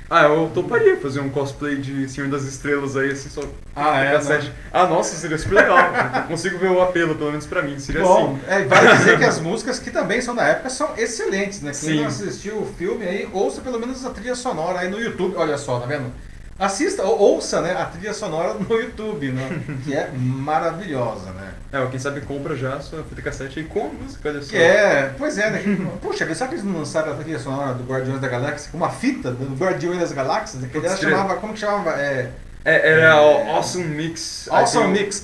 não. Eu toparia fazer um cosplay de Senhor das Estrelas aí, assim, só... Né? Nossa, seria super legal. Eu consigo ver o apelo, pelo menos pra mim, seria Bom, assim. Vale dizer que as músicas, que também são da época, são excelentes, né? Quem Sim. não assistiu o filme aí, ouça pelo menos a trilha sonora aí no YouTube, olha só, tá vendo? Assista, ouça, né, a trilha sonora no YouTube, né? Que é maravilhosa, né? Quem sabe compra já a sua fita cassete aí com a música, olha só. Pois é, né? Puxa, sabe que eles não lançaram a trilha sonora do Guardiões da Galáxia com uma fita do Guardiões das Galáxias? Que ela chamava, como que chamava? Era o Awesome Mix. Awesome Mix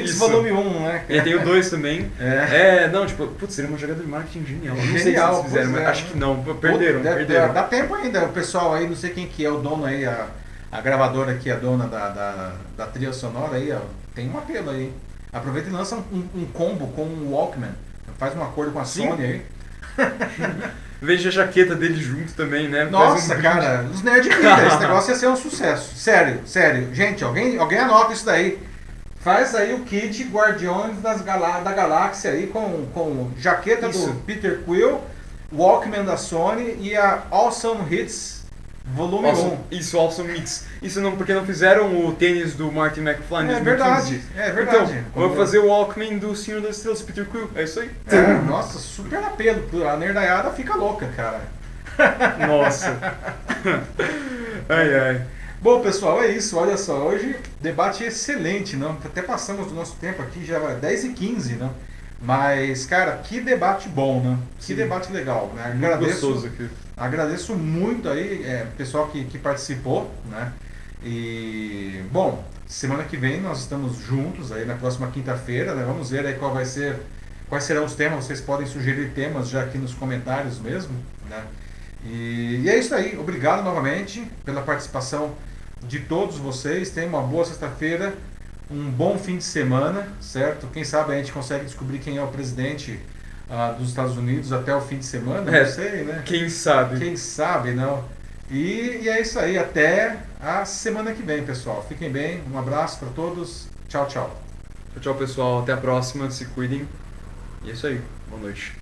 Isso. volume 1, né? E tem o 2 também. Não, tipo, putz, seria uma jogada de marketing genial. Não sei se Genial, eles fizeram, pois mas é. acho que não. Perderam. Dá tempo ainda, o pessoal aí, não sei quem que é o dono aí, a gravadora que é a dona da trilha sonora aí, ó, tem um apelo aí. Aproveita e lança um combo com o Walkman. Faz um acordo com a Sim. Sony aí. Veja a jaqueta dele junto também, né? Nossa, cara, os nerds grita, esse negócio ia ser um sucesso. Sério. Gente, alguém anota isso daí. Faz aí o kit Guardiões da Galáxia aí com jaqueta Isso. do Peter Quill, Walkman da Sony e a Awesome Hits volume 1. Isso, Awesome Mix. Isso não, porque não fizeram o tênis do Martin McFly em 2015. É verdade. Então, vou fazer o Walkman do Senhor das Estrelas, Peter Quill. É isso aí. Nossa, super apelo. A nerdaiada fica louca, cara. Nossa. Ai. Bom, pessoal, é isso. Olha só, hoje debate excelente, não? Até passamos do nosso tempo aqui, já vai 10h15, não? Mas, cara, que debate bom, né? Que Sim. debate legal, né? Muito gostoso aqui. Agradeço muito aí, pessoal que participou, né? E, bom, semana que vem nós estamos juntos aí na próxima quinta-feira, né? Vamos ver aí quais serão os temas. Vocês podem sugerir temas já aqui nos comentários mesmo, né? E é isso aí. Obrigado novamente pela participação de todos vocês. Tenham uma boa sexta-feira, um bom fim de semana, certo? Quem sabe a gente consegue descobrir quem é o presidente dos Estados Unidos até o fim de semana, não sei, né? Quem sabe? Quem sabe, não? E é isso aí. Até a semana que vem, pessoal. Fiquem bem. Um abraço para todos. Tchau, tchau. Tchau, tchau, pessoal. Até a próxima. Se cuidem. E é isso aí. Boa noite.